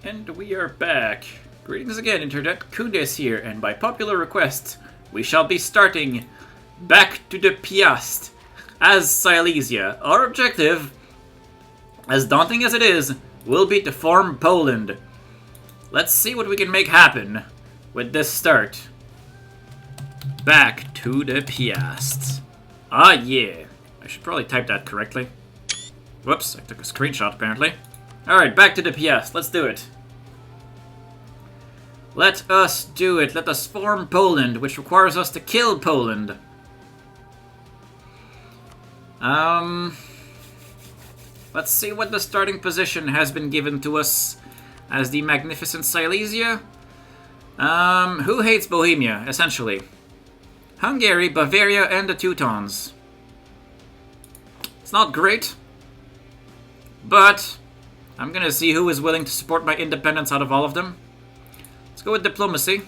And we are back. Greetings again, Internet. Khundes here, and by popular request, we shall be starting back to the Piast as Silesia. Our objective, as daunting as it is, will be to form Poland. Let's see what we can make happen with this start. Back to the Piast. Ah, yeah. I should probably type that correctly. Whoops, I took a screenshot apparently. Alright, back to the Piast. Let's do it. Let us do it. Let us form Poland, which requires us to kill Poland. Let's see what the starting position has been given to us as the magnificent Silesia. Who hates Bohemia, essentially? Hungary, Bavaria, and the Teutons. It's not great, but I'm gonna see who is willing to support my independence out of all of them. Let's go with diplomacy.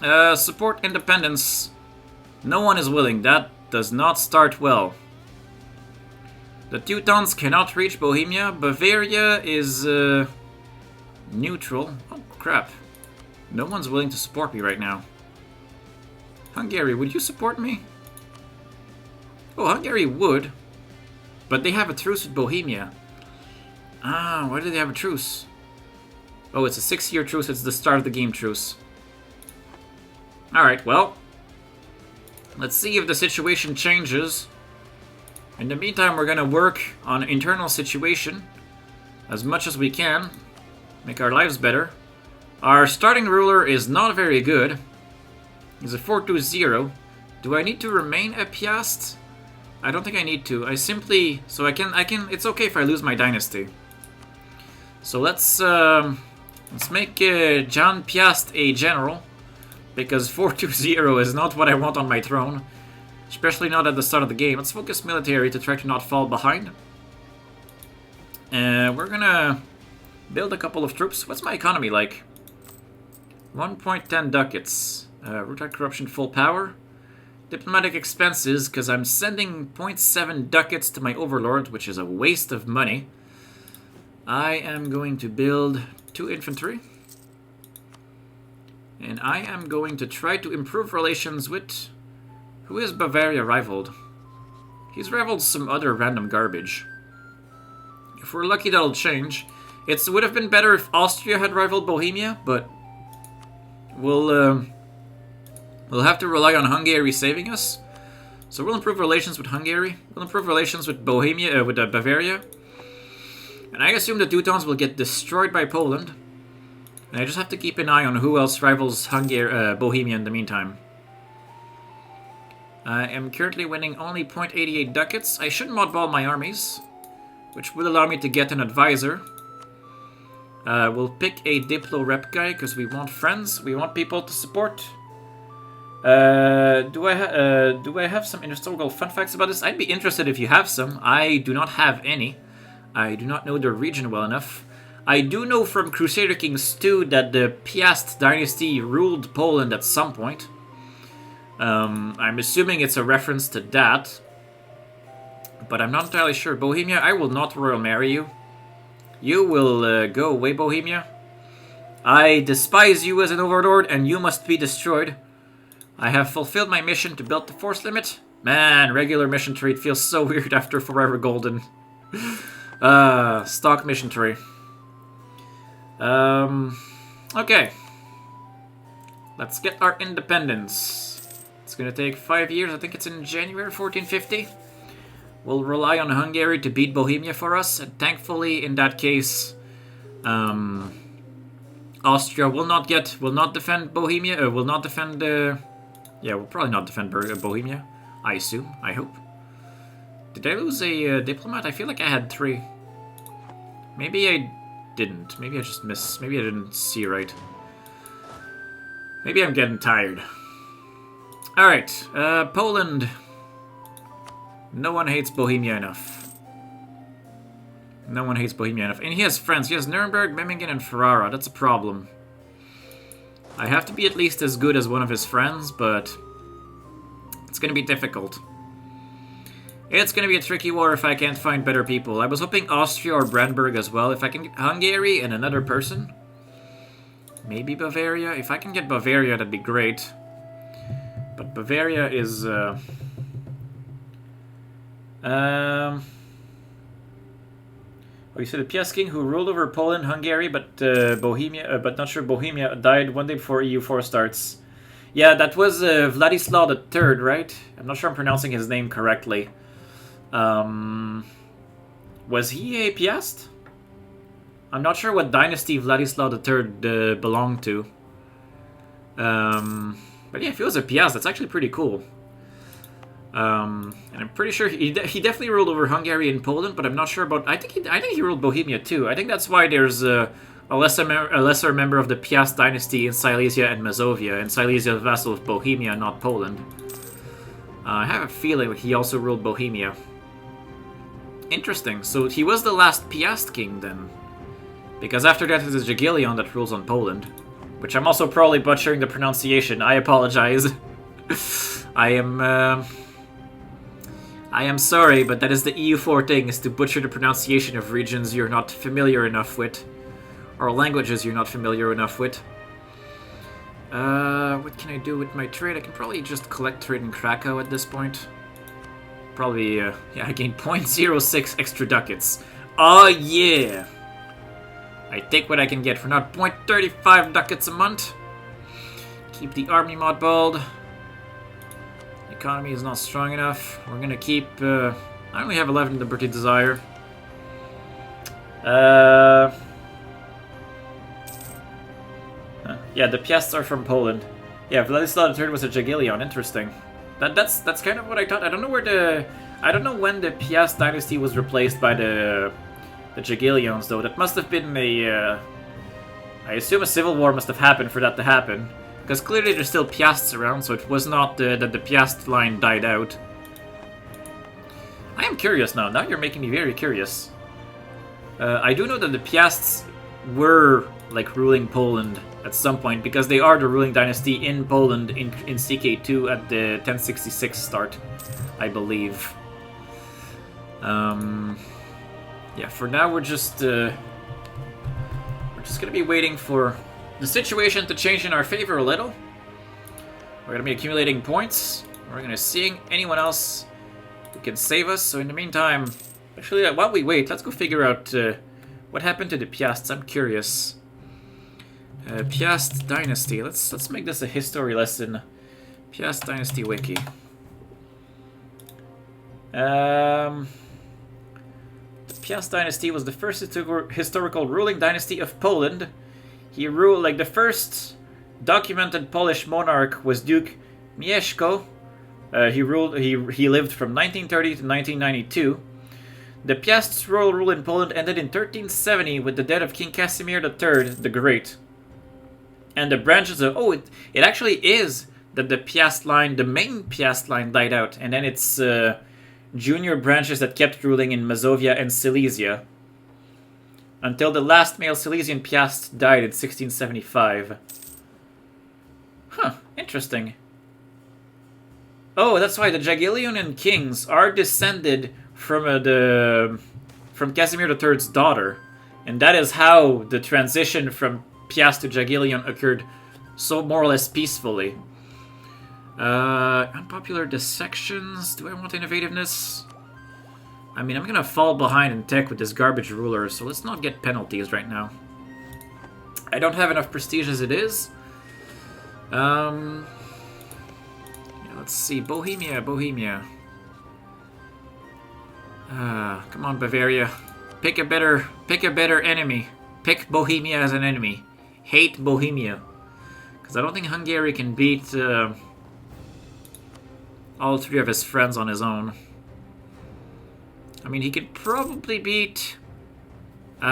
Support independence. No one is willing. That does not start well. The Teutons cannot reach Bohemia. Bavaria is neutral. Oh, crap. No one's willing to support me right now. Hungary, would you support me? Oh, Hungary would. But they have a truce with Bohemia. Ah, why do they have a truce? Oh, it's a 6-year truce. It's the start of the game truce. Alright, well. Let's see if the situation changes. In the meantime, we're gonna work on internal situation as much as we can. Make our lives better. Our starting ruler is not very good. He's a 4-2-0. Do I need to remain a Piast? I don't think I need to. I simply... So I can... It's okay if I lose my dynasty. So let's make John Piast a general. Because 4-2-0 is not what I want on my throne. Especially not at the start of the game. Let's focus military to try to not fall behind. We're gonna build a couple of troops. What's my economy like? 1.10 ducats. Root out corruption full power. Diplomatic expenses, because I'm sending 0.7 ducats to my overlord, which is a waste of money. I am going to build 2 infantry. And I am going to try to improve relations with... Who is Bavaria rivaled? He's rivaled some other random garbage. If we're lucky, that'll change. It would have been better if Austria had rivaled Bohemia, but... We'll have to rely on Hungary saving us. So we'll improve relations with Hungary. We'll improve relations with Bohemia, with Bavaria. And I assume the Teutons will get destroyed by Poland. And I just have to keep an eye on who else rivals Bohemia in the meantime. I am currently winning only 0.88 ducats. I should modball my armies, which will allow me to get an advisor. We'll pick a Diplo rep guy because we want friends. We want people to support. Do I have some historical fun facts about this? I'd be interested if you have some. I do not have any. I do not know the region well enough. I do know from Crusader Kings 2 that the Piast dynasty ruled Poland at some point. I'm assuming it's a reference to that. But I'm not entirely sure. Bohemia, I will not royal marry you. You will go away, Bohemia. I despise you as an overlord, and you must be destroyed. I have fulfilled my mission to build the force limit. Man, regular mission tree feels so weird after Forever Golden. Stock mission tree. Okay. Let's get our independence. It's gonna take 5 years. I think it's in January 1450. We'll rely on Hungary to beat Bohemia for us. And thankfully, in that case, Austria will not defend Bohemia. Will not defend... yeah, we'll probably not defend Bohemia. I assume. I hope. Did I lose a diplomat? I feel like I had 3. Maybe I didn't. Maybe I just missed. Maybe I didn't see right. Maybe I'm getting tired. Alright, Poland. No one hates Bohemia enough. No one hates Bohemia enough. And he has friends. He has Nuremberg, Memmingen, and Ferrara. That's a problem. I have to be at least as good as one of his friends, but it's going to be difficult. It's gonna be a tricky war if I can't find better people. I was hoping Austria or Brandenburg as well. If I can get Hungary and another person. Maybe Bavaria? If I can get Bavaria, that'd be great. But Bavaria is... Oh, you said the Piast king who ruled over Poland, Hungary, but Bohemia, but not sure Bohemia, died one day before EU4 starts. Yeah, that was Vladislav III, right? I'm not sure I'm pronouncing his name correctly. Was he a Piast? I'm not sure what dynasty Vladislav III belonged to. But yeah, if he was a Piast, that's actually pretty cool. And I'm pretty sure he definitely ruled over Hungary and Poland, but I'm not sure about... I think he ruled Bohemia too. I think that's why there's a lesser member of the Piast dynasty in Silesia and Mazovia, and Silesia is vassal of Bohemia, not Poland. I have a feeling that he also ruled Bohemia. Interesting. So he was the last Piast king then, because after that is Jagiellon that rules on Poland, which I'm also probably butchering the pronunciation. I apologize. I am sorry, but that is the EU4 thing, is to butcher the pronunciation of regions you're not familiar enough with. Or languages you're not familiar enough with. What can I do with my trade? I can probably just collect trade in Krakow at this point. Probably, yeah, I gained 0.06 extra ducats. Oh yeah! I take what I can get for not 0.35 ducats a month. Keep the army mothballed. Economy is not strong enough. We're gonna keep... I only have 11 Liberty Desire. Yeah, the Piasts are from Poland. Yeah, Vladislav III was a Jagiellon. Interesting. That's kind of what I thought. I don't know where the... I don't know when the Piast dynasty was replaced by the Jagiellons, though. That must have been a... I assume a civil war must have happened for that to happen. Because clearly there's still Piasts around, so it was not that the Piast line died out. I am curious now. Now you're making me very curious. I do know that the Piasts were, like, ruling Poland at some point, because they are the ruling dynasty in Poland in CK2 at the 1066 start, I believe. Yeah, for now we're just gonna be waiting for the situation to change in our favor a little. We're gonna be accumulating points. We're gonna seeing anyone else who can save us. So in the meantime, actually, while we wait, let's go figure out what happened to the Piasts. I'm curious. Piast Dynasty. Let's make this a history lesson. Piast Dynasty wiki. The Piast Dynasty was the first historical ruling dynasty of Poland. He ruled, like, the first documented Polish monarch was Duke Mieszko. He lived from 1930 to 1992. The Piast's royal rule in Poland ended in 1370 with the death of King Casimir III the Great. And the branches of... Oh, it actually is that the Piast line, the main Piast line, died out. And then it's junior branches that kept ruling in Mazovia and Silesia. Until the last male Silesian Piast died in 1675. Huh, interesting. Oh, that's why the Jagiellonian kings are descended from Casimir III's daughter. And that is how the transition from Piast to Jagiellon occurred so more or less peacefully. Unpopular dissections. Do I want innovativeness? I mean, I'm gonna fall behind in tech with this garbage ruler, so let's not get penalties right now. I don't have enough prestige as it is. Yeah, let's see. Bohemia. Come on, Bavaria. Pick a better enemy. Pick Bohemia as an enemy. Hate Bohemia. Because I don't think Hungary can beat all three of his friends on his own. I mean, he could probably beat... he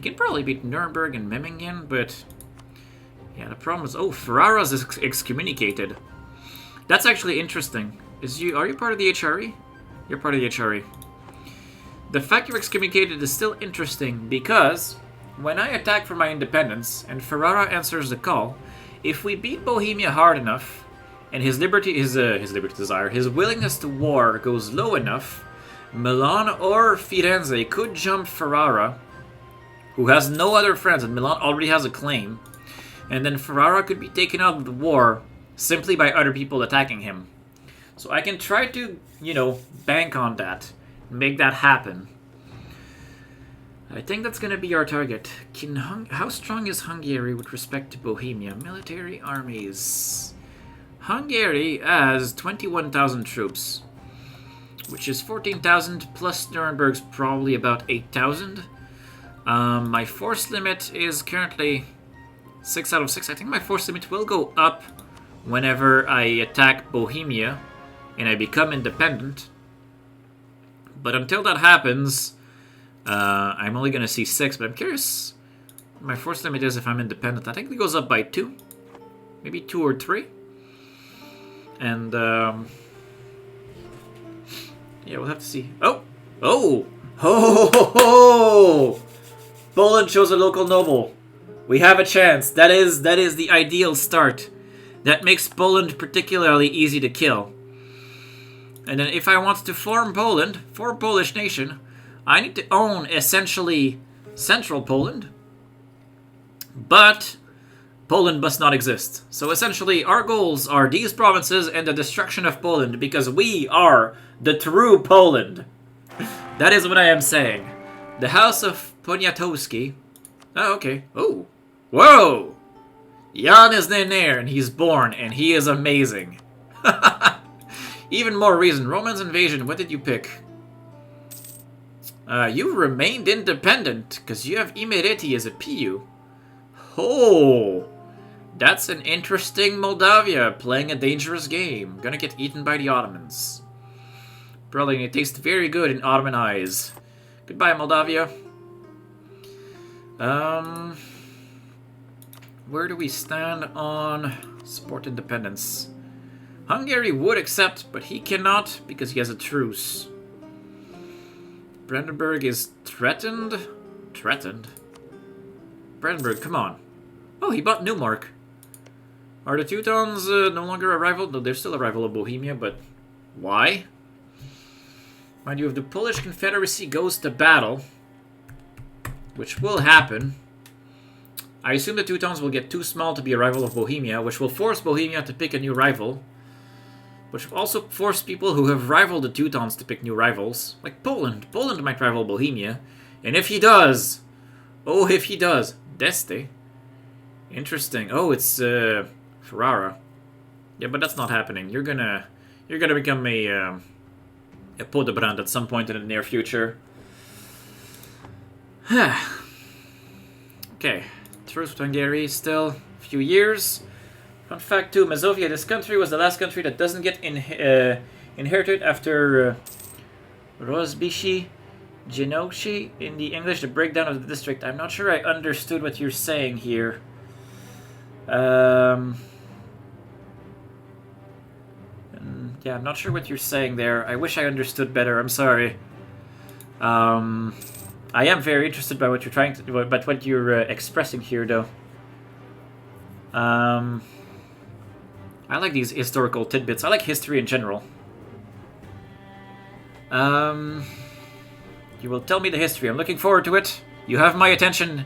can probably beat Nuremberg and Memmingen, but... Yeah, the problem is... Oh, Ferrara's is excommunicated. That's actually interesting. Are you part of the HRE? You're part of the HRE. The fact you're excommunicated is still interesting, because... When I attack for my independence, and Ferrara answers the call, if we beat Bohemia hard enough, and his liberty desire, his willingness to war goes low enough, Milan or Firenze could jump Ferrara, who has no other friends, and Milan already has a claim, and then Ferrara could be taken out of the war simply by other people attacking him. So I can try to, you know, bank on that, make that happen. I think that's going to be our target. How strong is Hungary with respect to Bohemia? Military armies. Hungary has 21,000 troops, which is 14,000 plus Nuremberg's probably about 8,000. My force limit is currently 6 out of 6. I think my force limit will go up whenever I attack Bohemia and I become independent. But until that happens, I'm only going to see 6, but I'm curious what my force limit is if I'm independent. I think it goes up by 2. Maybe 2 or 3. And, yeah, we'll have to see. Oh! Oh! Ho ho ho ho! Poland chose a local noble. We have a chance. That is the ideal start. That makes Poland particularly easy to kill. And then if I want to form Poland, for a Polish nation, I need to own, essentially, central Poland. But Poland must not exist. So essentially, our goals are these provinces and the destruction of Poland, because we are the true Poland. That is what I am saying. The House of Poniatowski. Oh, okay. Oh. Whoa! Jan is in there, and he's born, and he is amazing. Even more reason. Romans invasion. What did you pick? You remained independent, because you have Imereti as a PU. Oh! That's an interesting Moldavia playing a dangerous game. Gonna get eaten by the Ottomans. Probably gonna taste very good in Ottoman eyes. Goodbye, Moldavia. Where do we stand on support independence? Hungary would accept, but he cannot because he has a truce. Brandenburg is threatened? Threatened? Brandenburg, come on. Oh, he bought Neumark. Are the Teutons no longer a rival? No, they're still a rival of Bohemia, but why? Mind you, if the Polish Confederacy goes to battle, which will happen, I assume the Teutons will get too small to be a rival of Bohemia, which will force Bohemia to pick a new rival, which will also force people who have rivaled the Teutons to pick new rivals, like Poland. Poland might rival Bohemia, and if he does, oh, if he does, Deste. Interesting. Oh, it's Ferrara. Yeah, but that's not happening. You're gonna become a Podebrand at some point in the near future. Okay, truce with Hungary still a few years. Fun fact too, Mazovia, this country was the last country that doesn't get inherited after Rozbishi Genochi in the English, the breakdown of the district. I'm not sure I understood what you're saying here. Yeah, I'm not sure what you're saying there. I wish I understood better. I'm sorry. I am very interested by what you're trying to do, but what you're expressing here, though. I like these historical tidbits. I like history in general. You will tell me the history. I'm looking forward to it. You have my attention,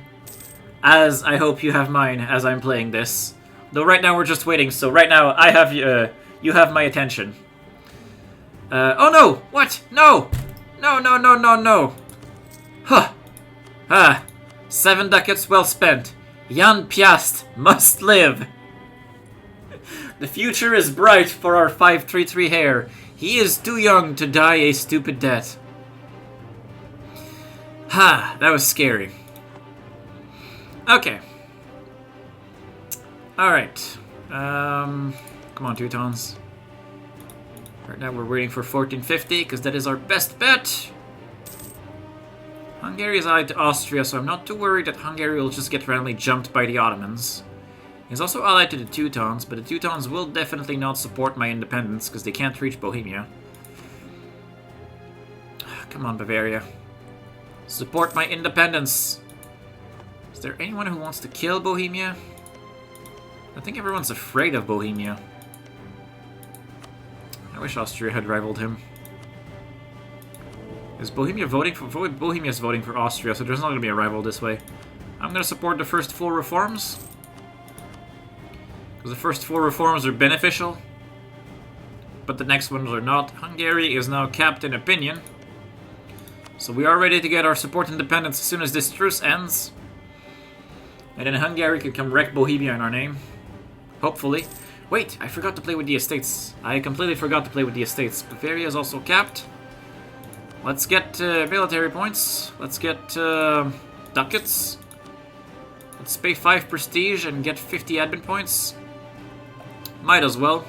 as I hope you have mine as I'm playing this. Though right now we're just waiting, so right now I have you have my attention. Oh no! What? No! No, no, no, no, no! Huh! Ah! 7 ducats well spent. Jan Piast must live! The future is bright for our 533 heir. He is too young to die a stupid death. Ha! That was scary. Okay. Alright. Come on, Teutons. Right now we're waiting for 1450, because that is our best bet. Hungary is allied to Austria, so I'm not too worried that Hungary will just get randomly jumped by the Ottomans. He's also allied to the Teutons, but the Teutons will definitely not support my independence, because they can't reach Bohemia. Come on, Bavaria. Support my independence! Is there anyone who wants to kill Bohemia? I think everyone's afraid of Bohemia. wish Austria had rivaled him. Is Bohemia voting for... Bohemia's voting for Austria, so there's not going to be a rival this way. I'm going to support the first 4 reforms. Because the first 4 reforms are beneficial. But the next ones are not. Hungary is now capped in opinion. So we are ready to get our support independence as soon as this truce ends. And then Hungary can come wreck Bohemia in our name. Hopefully. Wait, I forgot to play with the estates. I completely forgot to play with the estates. Bavaria is also capped. Let's get military points. Let's get ducats. Let's pay 5 prestige and get 50 admin points. Might as well.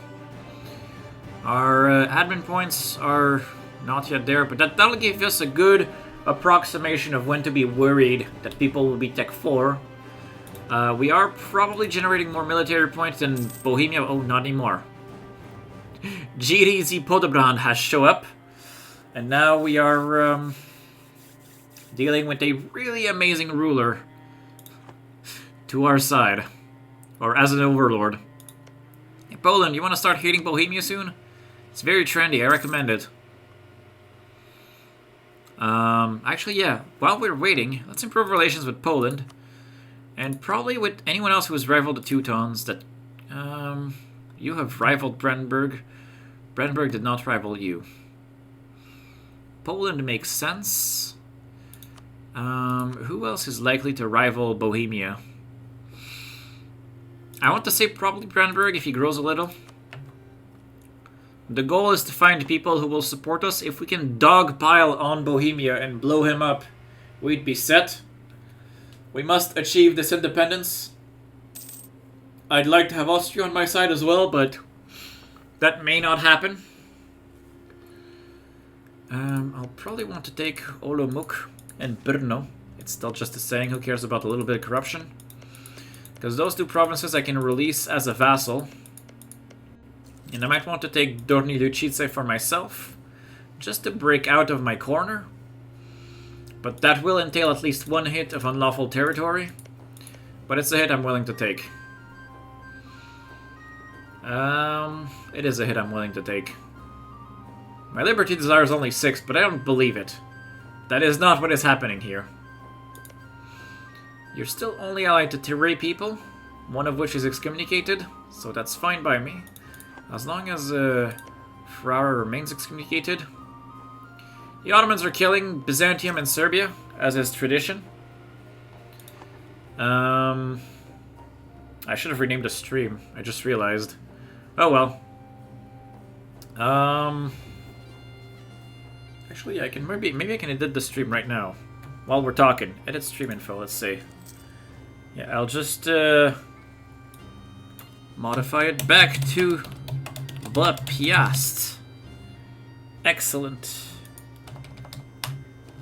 Our admin points are not yet there, but that'll give us a good approximation of when to be worried that people will be Tech 4. We are probably generating more military points than Bohemia. Oh, not anymore. GDZ Podebrand has shown up. And now we are dealing with a really amazing ruler to our side. Or as an overlord. Hey, Poland, you want to start hating Bohemia soon? It's very trendy, I recommend it. Actually, yeah, while we're waiting, let's improve relations with Poland. And probably with anyone else who has rivaled the Teutons that... you have rivaled Brandenburg. Brandenburg did not rival you. Poland makes sense. Who else is likely to rival Bohemia? I want to say probably Brandenburg if he grows a little. The goal is to find people who will support us. If we can dogpile on Bohemia and blow him up, we'd be set. We must achieve this independence. I'd like to have Austria on my side as well, but that may not happen. I'll probably want to take Olomouc and Brno. It's still just a saying, who cares about a little bit of corruption? Because those 2 provinces I can release as a vassal. And I might want to take Dorni Lucice for myself, just to break out of my corner. But that will entail at least 1 hit of unlawful territory. But it's a hit I'm willing to take. It is a hit I'm willing to take. My liberty desire is only 6, but I don't believe it. That is not what is happening here. You're still only allied to Tiray people, one of which is excommunicated, so that's fine by me. As long as Ferrara remains excommunicated. The Ottomans are killing Byzantium and Serbia, as is tradition. I should have renamed the stream, I just realized. Oh well. Actually, I can maybe I can edit the stream right now, while we're talking. Edit stream info. Let's see. Yeah, I'll just modify it back to the Piast. Excellent.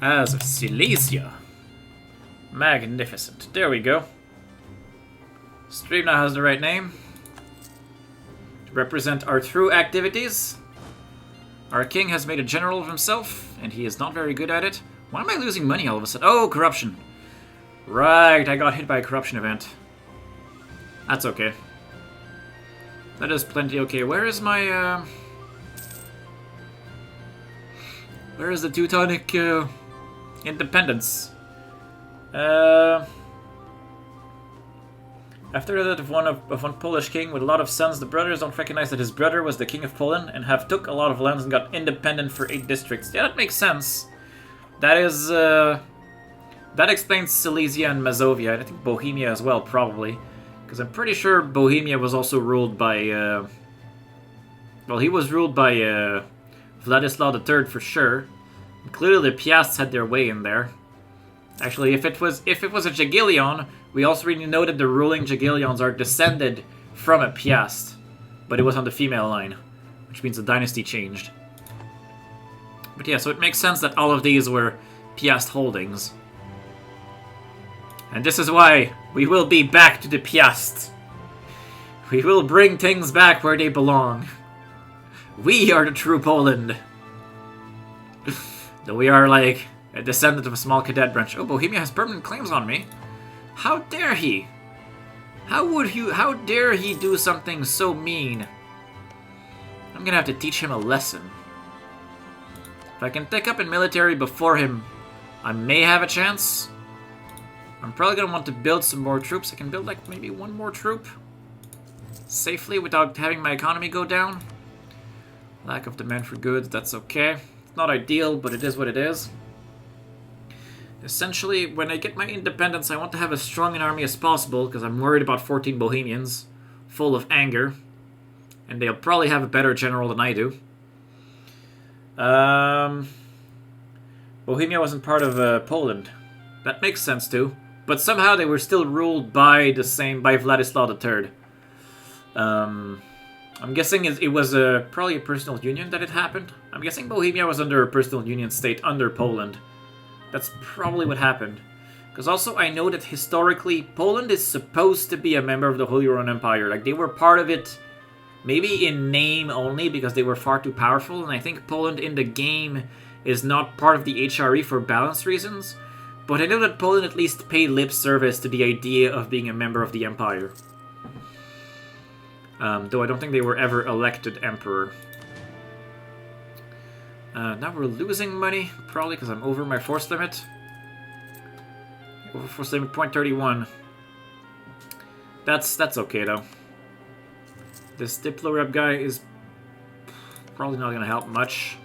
As of Silesia. Magnificent. There we go. Stream now has the right name to represent our true activities. Our king has made a general of himself, and he is not very good at it. Why am I losing money all of a sudden? Oh, corruption. Right, I got hit by a corruption event. That's okay. That is plenty okay. Where is my, where is the Teutonic, independence? After the death of one Polish king with a lot of sons, the brothers don't recognize that his brother was the king of Poland and have took a lot of lands and got independent for 8 districts. Yeah, that makes sense. That is, that explains Silesia and Mazovia, and I think Bohemia as well, probably. Because I'm pretty sure Bohemia was also ruled by, well, he was ruled by, Vladislav III for sure. And clearly the Piasts had their way in there. Actually, if it was a Jagiellon, we also already know that the ruling Jagiellons are descended from a Piast. But it was on the female line, which means the dynasty changed. But yeah, so it makes sense that all of these were Piast holdings. And this is why we will be back to the Piast. We will bring things back where they belong. We are the true Poland. Though we are like a descendant of a small cadet branch. Oh, Bohemia has permanent claims on me. How dare he? How dare he do something so mean? I'm gonna have to teach him a lesson. If I can pick up in military before him, I may have a chance. I'm probably gonna want to build some more troops. I can build like maybe one more troop safely without having my economy go down. Lack of demand for goods, that's okay. It's not ideal, but it is what it is. Essentially, when I get my independence, I want to have as strong an army as possible, because I'm worried about 14 Bohemians, full of anger. And they'll probably have a better general than I do. Bohemia wasn't part of Poland. That makes sense too. But somehow they were still ruled by by Vladislav III. I'm guessing it was probably a personal union that it happened. I'm guessing Bohemia was under a personal union state under Poland. That's probably what happened. Because also I know that historically Poland is supposed to be a member of the Holy Roman Empire. Like they were part of it maybe in name only because they were far too powerful. And I think Poland in the game is not part of the HRE for balance reasons. But I know that Poland at least paid lip service to the idea of being a member of the Empire. Though I don't think they were ever elected emperor. Now we're losing money, probably because I'm over my force limit. Over force limit, 0.31. That's okay though. This Diplorep guy is probably not going to help much.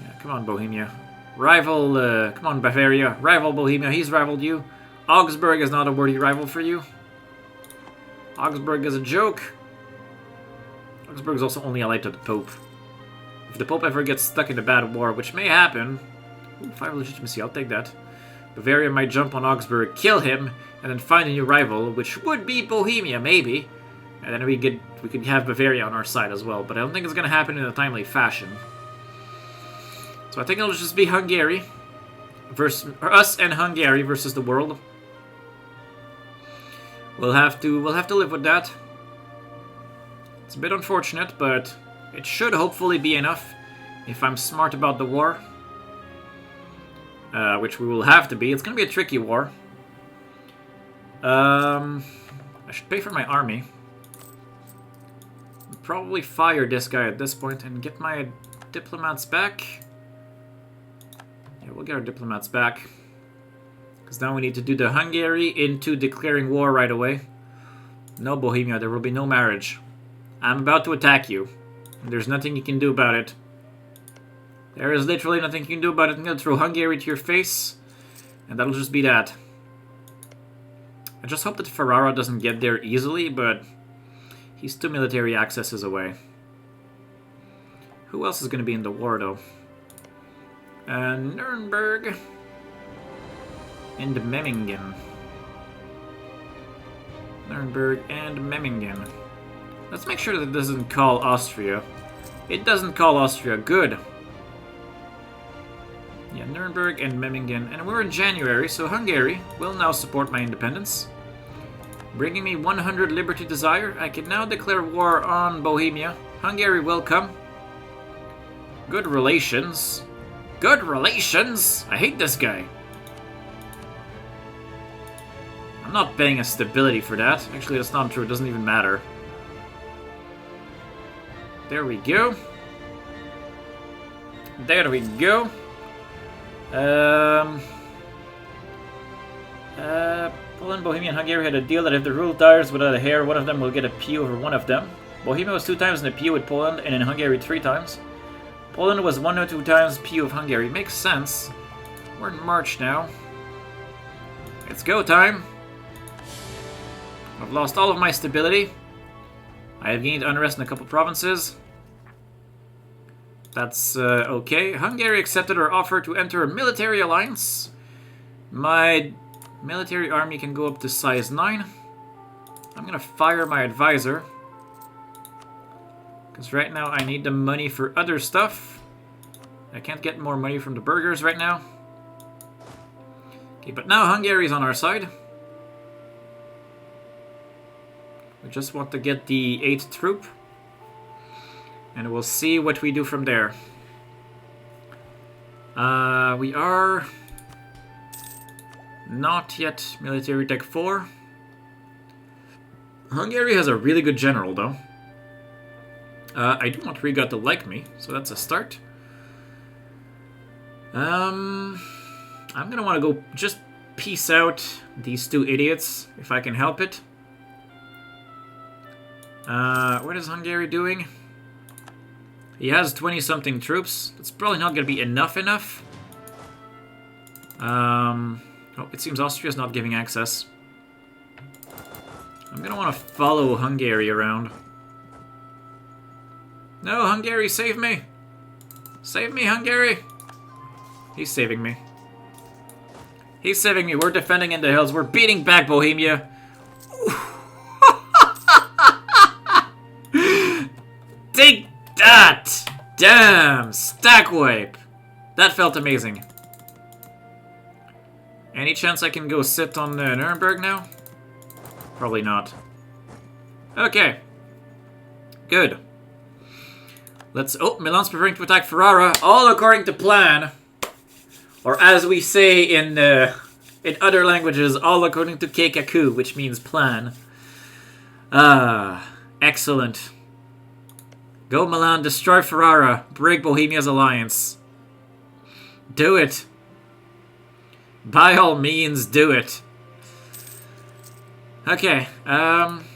Yeah, come on Bohemia. Rival, come on Bavaria. Rival Bohemia, he's rivaled you. Augsburg is not a worthy rival for you. Augsburg is a joke. Augsburg is also only allied to the Pope. If the Pope ever gets stuck in a bad war, which may happen... Ooh, 5 legitimacy, I'll take that. Bavaria might jump on Augsburg, kill him, and then find a new rival, which would be Bohemia, maybe. And then we could have Bavaria on our side as well, but I don't think it's going to happen in a timely fashion. So I think it'll just be Hungary versus us and Hungary versus the world. We'll have to live with that. It's a bit unfortunate, but it should hopefully be enough if I'm smart about the war. Which we will have to be. It's going to be a tricky war. I should pay for my army. Probably fire this guy at this point and get my diplomats back. Yeah, we'll get our diplomats back. Because now we need to do the Hungary into declaring war right away. No Bohemia, there will be no marriage. I'm about to attack you. There's nothing you can do about it. There is literally nothing you can do about it. I'm going to throw Hungary to your face. And that'll just be that. I just hope that Ferrara doesn't get there easily, but he's 2 military accesses away. Who else is going to be in the war, though? Nuremberg. And Memmingen. Nuremberg and Memmingen. Let's make sure that it doesn't call Austria. It doesn't call Austria. Good. Yeah, Nuremberg and Memmingen. And we're in January, so Hungary will now support my independence. Bringing me 100 liberty desire. I can now declare war on Bohemia. Hungary will come. Good relations. Good relations? I hate this guy. I'm not paying a stability for that. Actually, that's not true. It doesn't even matter. There we go. There we go. Poland, Bohemia, and Hungary had a deal that if the rule tires without a hair, one of them will get a pew over one of them. Bohemia was 2 times in a pew with Poland, and in Hungary 3 times. Poland was 1 or 2 times pew of Hungary. Makes sense. We're in March now. It's go time. I've lost all of my stability. I have gained unrest in a couple provinces. That's okay. Hungary accepted our offer to enter a military alliance. My military army can go up to size 9. I'm gonna fire my advisor. Because right now I need the money for other stuff. I can't get more money from the burghers right now. Okay, but now Hungary's on our side. We just want to get the 8th troop. And we'll see what we do from there. We are not yet military tech 4. Hungary has a really good general, though. I do want Riga to like me, so that's a start. I'm gonna want to go just peace out these two idiots, if I can help it. What is Hungary doing? He has 20-something troops. That's probably not gonna be enough. Oh, it seems Austria's not giving access. I'm gonna want to follow Hungary around. No, Hungary, save me! Save me, Hungary! He's saving me. He's saving me. We're defending in the hills. We're beating back Bohemia. Take that! Damn! Stack wipe! That felt amazing. Any chance I can go sit on Nuremberg now? Probably not. Okay. Good. Let's... Oh, Milan's preparing to attack Ferrara, all according to plan. Or as we say in other languages, all according to Keikaku, which means plan. Excellent. Go Milan, destroy Ferrara, break Bohemia's alliance. Do it. By all means, do it. Okay,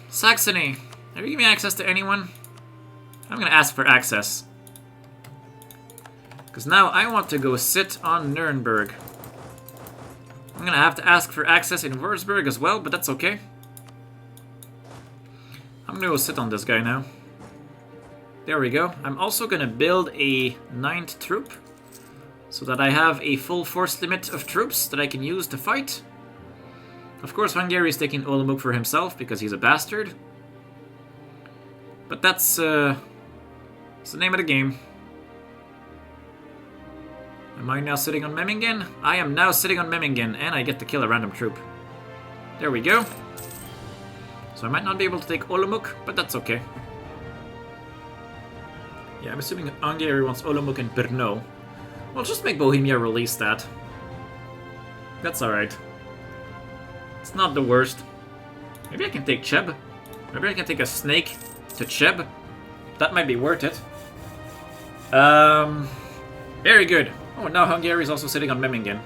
Saxony. Have you given me access to anyone? I'm gonna ask for access. Because now I want to go sit on Nuremberg. I'm gonna have to ask for access in Würzburg as well, but that's okay. I'm gonna go sit on this guy now. There we go. I'm also gonna build a 9th troop, so that I have a full force limit of troops that I can use to fight. Of course, Hungary is taking Olomouc for himself because he's a bastard. But that's the name of the game. Am I now sitting on Memmingen? I am now sitting on Memmingen, and I get to kill a random troop. There we go. So I might not be able to take Olomouc, but that's okay. Yeah, I'm assuming Hungary wants Olomouc and Brno. Well, just make Bohemia release that. That's alright. It's not the worst. Maybe I can take Cheb. Maybe I can take a snake to Cheb. That might be worth it. Very good. Oh, now Hungary is also sitting on Memmingen.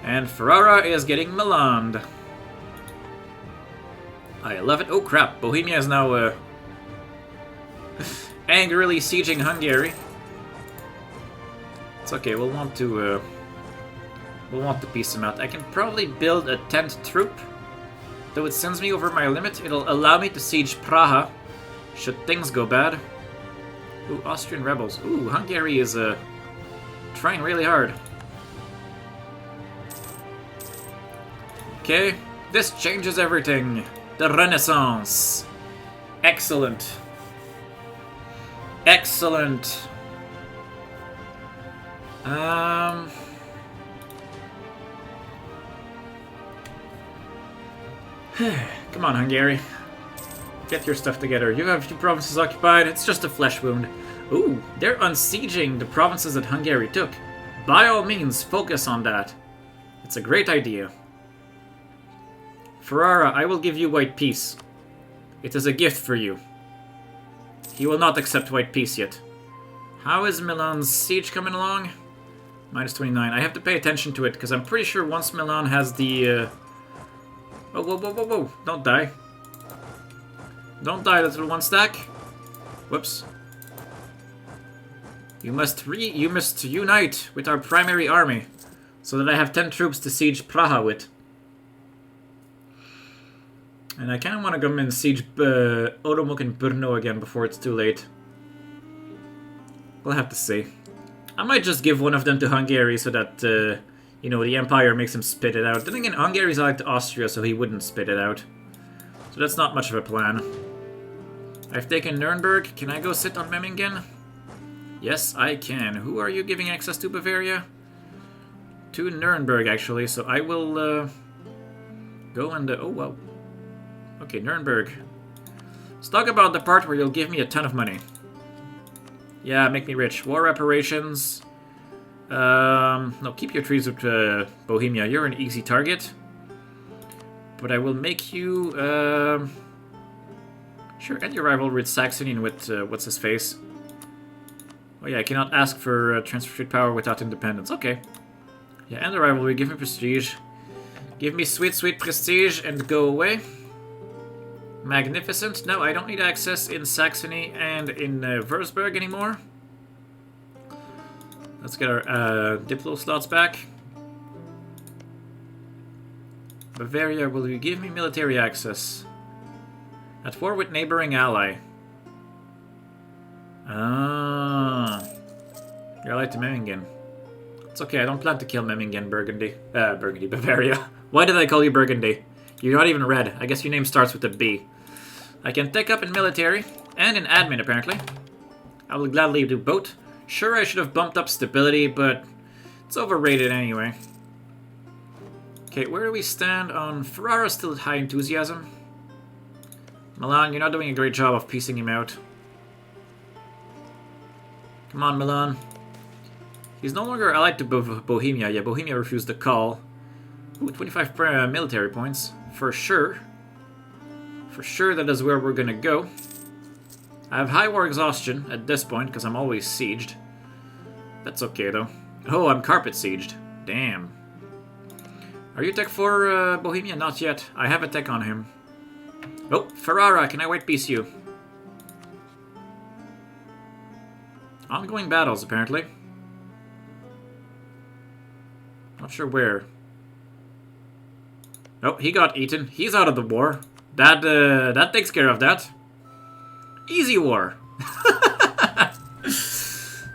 And Ferrara is getting Milan. I love it. Oh crap, Bohemia is now angrily sieging Hungary. It's okay, we'll want to piece them out. I can probably build a 10th troop. Though it sends me over my limit, it'll allow me to siege Praha, should things go bad. Ooh, Austrian rebels. Ooh, Hungary is trying really hard. Okay, this changes everything. The Renaissance. Excellent. Excellent. Come on, Hungary. Get your stuff together. You have 2 provinces occupied. It's just a flesh wound. Ooh, they're unsieging the provinces that Hungary took. By all means, focus on that. It's a great idea. Ferrara, I will give you white peace. It is a gift for you. He will not accept white peace yet. How is Milan's siege coming along? Minus 29. I have to pay attention to it, because I'm pretty sure once Milan has the... Oh, whoa, whoa, whoa, whoa. Don't die. Don't die, little one stack. Whoops. You must unite with our primary army, so that I have 10 troops to siege Praha with. And I kind of want to go and siege Olomouc and Brno again before it's too late. We'll have to see. I might just give one of them to Hungary so that, you know, the Empire makes him spit it out. Then again, Hungary's allied to Austria, so he wouldn't spit it out. So that's not much of a plan. I've taken Nuremberg. Can I go sit on Memmingen? Yes, I can. Who are you giving access to, Bavaria? To Nuremberg, actually. So I will go and... oh, well. Okay, Nuremberg. Let's talk about the part where you'll give me a ton of money. Yeah, make me rich. War reparations. No, keep your trees with Bohemia. You're an easy target. But I will make you... Sure, Sure, end your rivalry with Saxony and with, what's his face? Oh yeah, I cannot ask for transfer trade power without independence. Okay. Yeah, end the rivalry, give me prestige. Give me sweet, sweet prestige and go away. Magnificent. No, I don't need access in Saxony and in Würzburg anymore. Let's get our Diplo slots back. Bavaria, will you give me military access? At war with neighboring ally. Ah. You're allied to Memmingen. It's okay, I don't plan to kill Memmingen, Bavaria. Why did I call you Burgundy? You're not even red. I guess your name starts with a B. I can take up in military, and in admin, apparently. I will gladly do both. Sure, I should have bumped up stability, but it's overrated anyway. Okay, where do we stand on Ferrara? Still at high enthusiasm. Milan, you're not doing a great job of piecing him out. Come on, Milan. He's no longer allied to Bohemia. Yeah, Bohemia refused the call. Ooh, 25 military points. For sure. For sure that is where we're gonna go. I have high war exhaustion at this point, because I'm always sieged. That's okay, though. Oh, I'm carpet sieged. Damn. Are you tech for Bohemia? Not yet. I have a tech on him. Oh, Ferrara, can I white piece you? Ongoing battles, apparently. Not sure where. Oh, he got eaten. He's out of the war. That takes care of that. Easy war.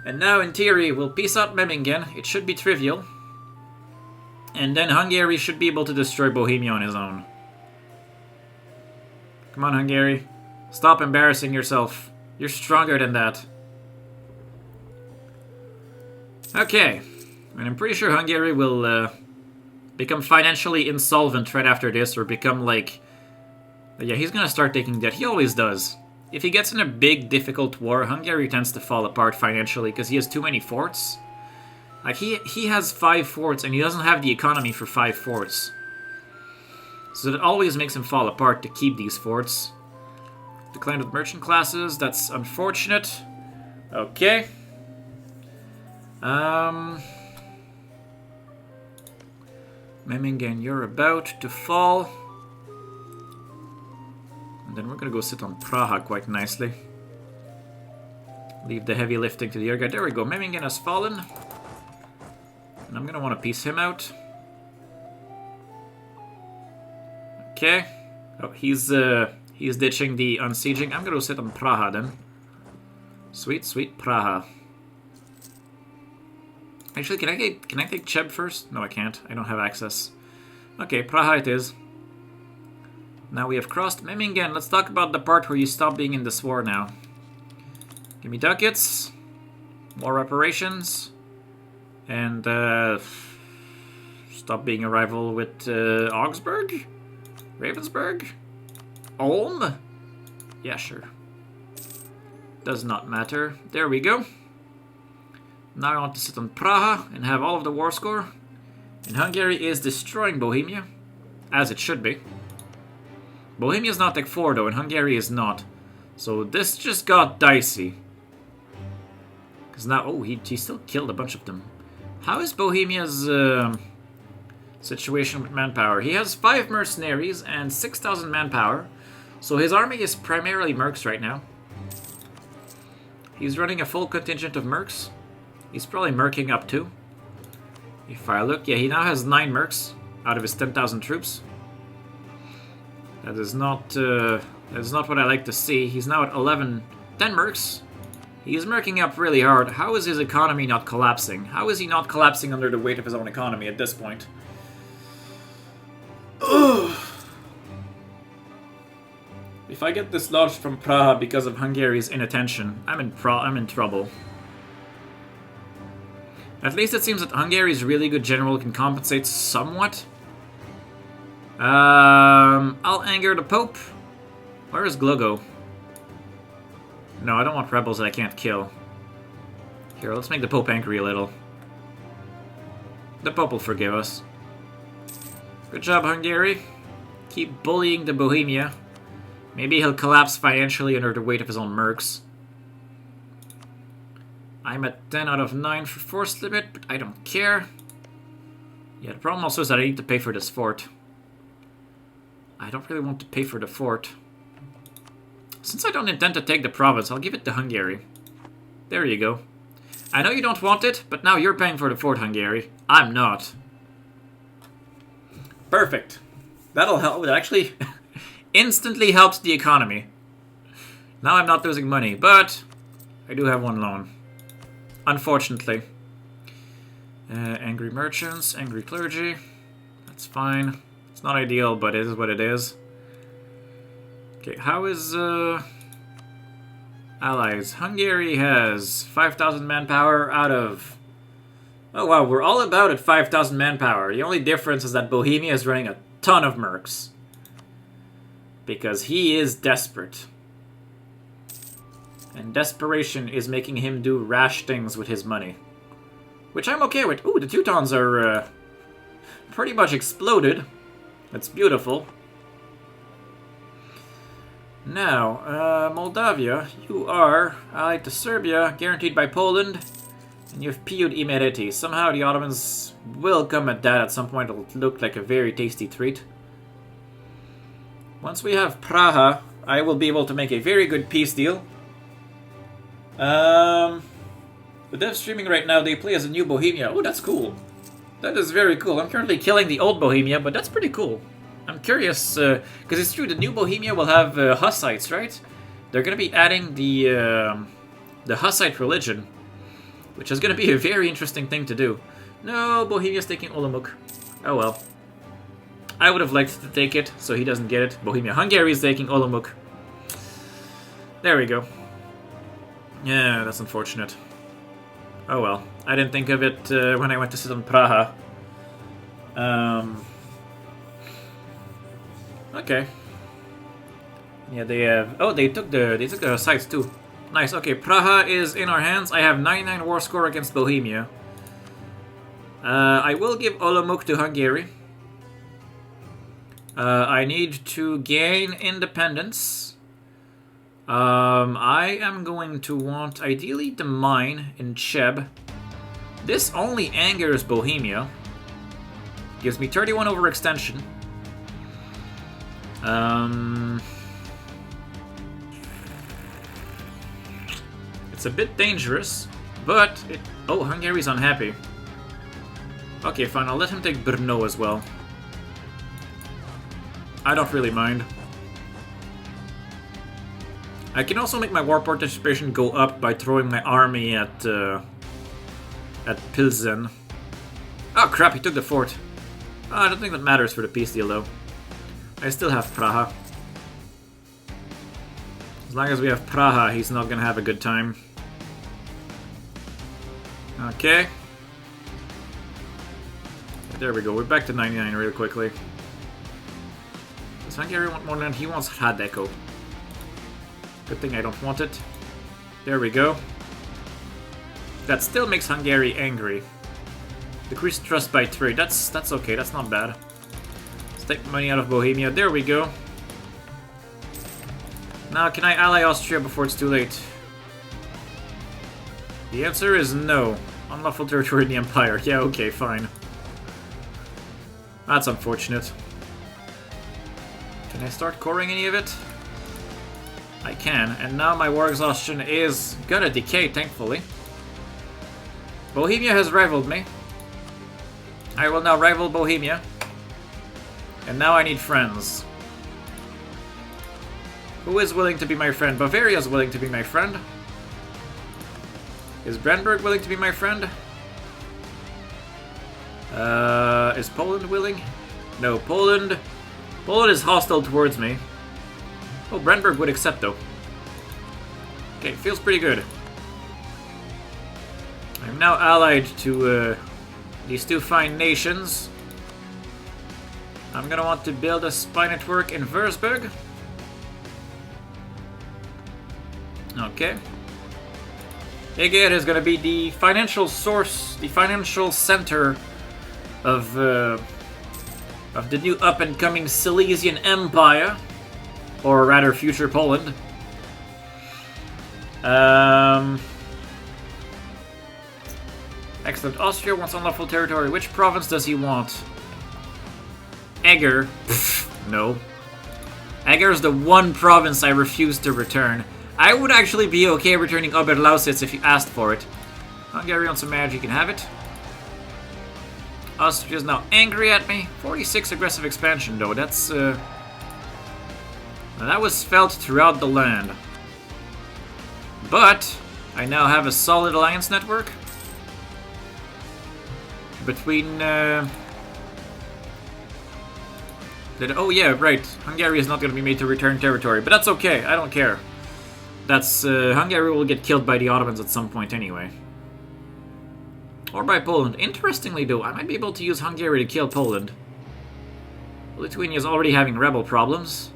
And now, in theory, we'll peace out Memmingen. It should be trivial. And then Hungary should be able to destroy Bohemia on his own. Come on, Hungary. Stop embarrassing yourself. You're stronger than that. Okay. And I'm pretty sure Hungary will become financially insolvent right after this, or become like... Yeah, he's gonna start taking debt. He always does. If he gets in a big, difficult war, Hungary tends to fall apart financially because he has too many forts. Like, he has 5 forts, and he doesn't have the economy for 5 forts. So that always makes him fall apart to keep these forts. Decline with merchant classes, that's unfortunate. Okay. Memmingen, you're about to fall. And then we're gonna go sit on Praha quite nicely. Leave the heavy lifting to the other guy. There we go, Memmingen has fallen. And I'm gonna want to piece him out. Okay. Oh, he's ditching the unsieging. I'm gonna go sit on Praha then. Sweet, sweet Praha. Actually, can I take Cheb first? No, I can't. I don't have access. Okay, Praha it is. Now we have crossed Memmingen. Let's talk about the part where you stop being in this war now. Give me ducats. More reparations. And stop being a rival with Augsburg? Ravensburg? Ulm? Yeah, sure. Does not matter. There we go. Now I want to sit on Praha and have all of the war score. And Hungary is destroying Bohemia. As it should be. Bohemia is not Tech 4 though, and Hungary is not. So this just got dicey. Because now, oh, he still killed a bunch of them. How is Bohemia's situation with manpower? He has 5 mercenaries and 6,000 manpower. So his army is primarily mercs right now. He's running a full contingent of mercs. He's probably merking up too. If I look, yeah, he now has 9 mercs out of his 10,000 troops. That is not what I like to see. He's now at 10 mercs. He's merking up really hard. How is his economy not collapsing? How is he not collapsing under the weight of his own economy at this point? Ugh. If I get dislodged from Praha because of Hungary's inattention, I'm in trouble. At least it seems that Hungary's really good general can compensate somewhat. I'll anger the Pope. Where is Glogo? No, I don't want rebels that I can't kill. Here, let's make the Pope angry a little. The Pope will forgive us. Good job, Hungary. Keep bullying the Bohemia. Maybe he'll collapse financially under the weight of his own mercs. I'm at 10 out of 9 for force limit, but I don't care. Yeah, the problem also is that I need to pay for this fort. I don't really want to pay for the fort. Since I don't intend to take the province, I'll give it to Hungary. There you go. I know you don't want it, but now you're paying for the fort, Hungary. I'm not. Perfect. That'll help. It actually instantly helps the economy. Now I'm not losing money, but I do have one loan. Unfortunately. Angry merchants, angry clergy. That's fine. It's not ideal, but it is what it is. Okay, how is allies? Hungary has 5,000 manpower out of... Oh wow, we're all about at 5,000 manpower. The only difference is that Bohemia is running a ton of mercs. Because he is desperate. And desperation is making him do rash things with his money. Which I'm okay with. Ooh, the Teutons are pretty much exploded. That's beautiful. Now, Moldavia, you are allied to Serbia, guaranteed by Poland, and you have PU'd Imereti. Somehow the Ottomans will come at that at some point. It'll look like a very tasty treat. Once we have Praha, I will be able to make a very good peace deal. The devs streaming right now, they play as a new Bohemia. Oh, that's cool. That is very cool. I'm currently killing the old Bohemia, but that's pretty cool. I'm curious, because it's true, the new Bohemia will have Hussites, right? They're going to be adding the Hussite religion, which is going to be a very interesting thing to do. No, Bohemia's taking Olomouc. Oh well. I would have liked to take it, so he doesn't get it. Bohemia-Hungary is taking Olomouc. There we go. Yeah, that's unfortunate. Oh well. I didn't think of it when I went to sit on Praha. Okay. Yeah, they have... Oh, they took the sites too. Nice. Okay, Praha is in our hands. I have 99 war score against Bohemia. I will give Olomouc to Hungary. I need to gain independence. I am going to want, ideally, the mine in Cheb. This only angers Bohemia. Gives me 31 overextension. It's a bit dangerous, but it... Oh, Hungary's unhappy. Okay, fine, I'll let him take Brno as well. I don't really mind. I can also make my war participation go up by throwing my army at Pilsen. Oh crap, he took the fort. Oh, I don't think that matters for the peace deal though. I still have Praha. As long as we have Praha, he's not gonna have a good time. Okay. There we go, we're back to 99 real quickly. Does Hungary want more land? He wants Hradeko. Good thing I don't want it. There we go. That still makes Hungary angry. Decreased trust by 3. That's okay, that's not bad. Let's take money out of Bohemia. There we go. Now, can I ally Austria before it's too late? The answer is no. Unlawful territory in the Empire. Yeah, okay, fine. That's unfortunate. Can I start coring any of it? I can, and now my war exhaustion is gonna decay, thankfully. Bohemia has rivaled me. I will now rival Bohemia. And now I need friends. Who is willing to be my friend? Bavaria is willing to be my friend. Is Brandenburg willing to be my friend? Is Poland willing? No, Poland is hostile towards me. Oh, Brandenburg would accept, though. Okay, feels pretty good. I'm now allied to these two fine nations. I'm gonna want to build a spy network in Würzburg. Okay. Eged is gonna be the financial source, the financial center of the new up-and-coming Silesian Empire. Or rather, future Poland. Excellent. Austria wants unlawful territory. Which province does he want? Eger. No. Eger is the one province I refuse to return. I would actually be okay returning Oberlausitz if you asked for it. Hungary wants some magic, you can have it. Austria is now angry at me. 46 aggressive expansion though, that's that was felt throughout the land. But I now have a solid alliance network between oh yeah, right. Hungary is not going to be made to return territory, but that's okay. I don't care. That's Hungary will get killed by the Ottomans at some point anyway. Or by Poland. Interestingly though, I might be able to use Hungary to kill Poland. Lithuania is already having rebel problems.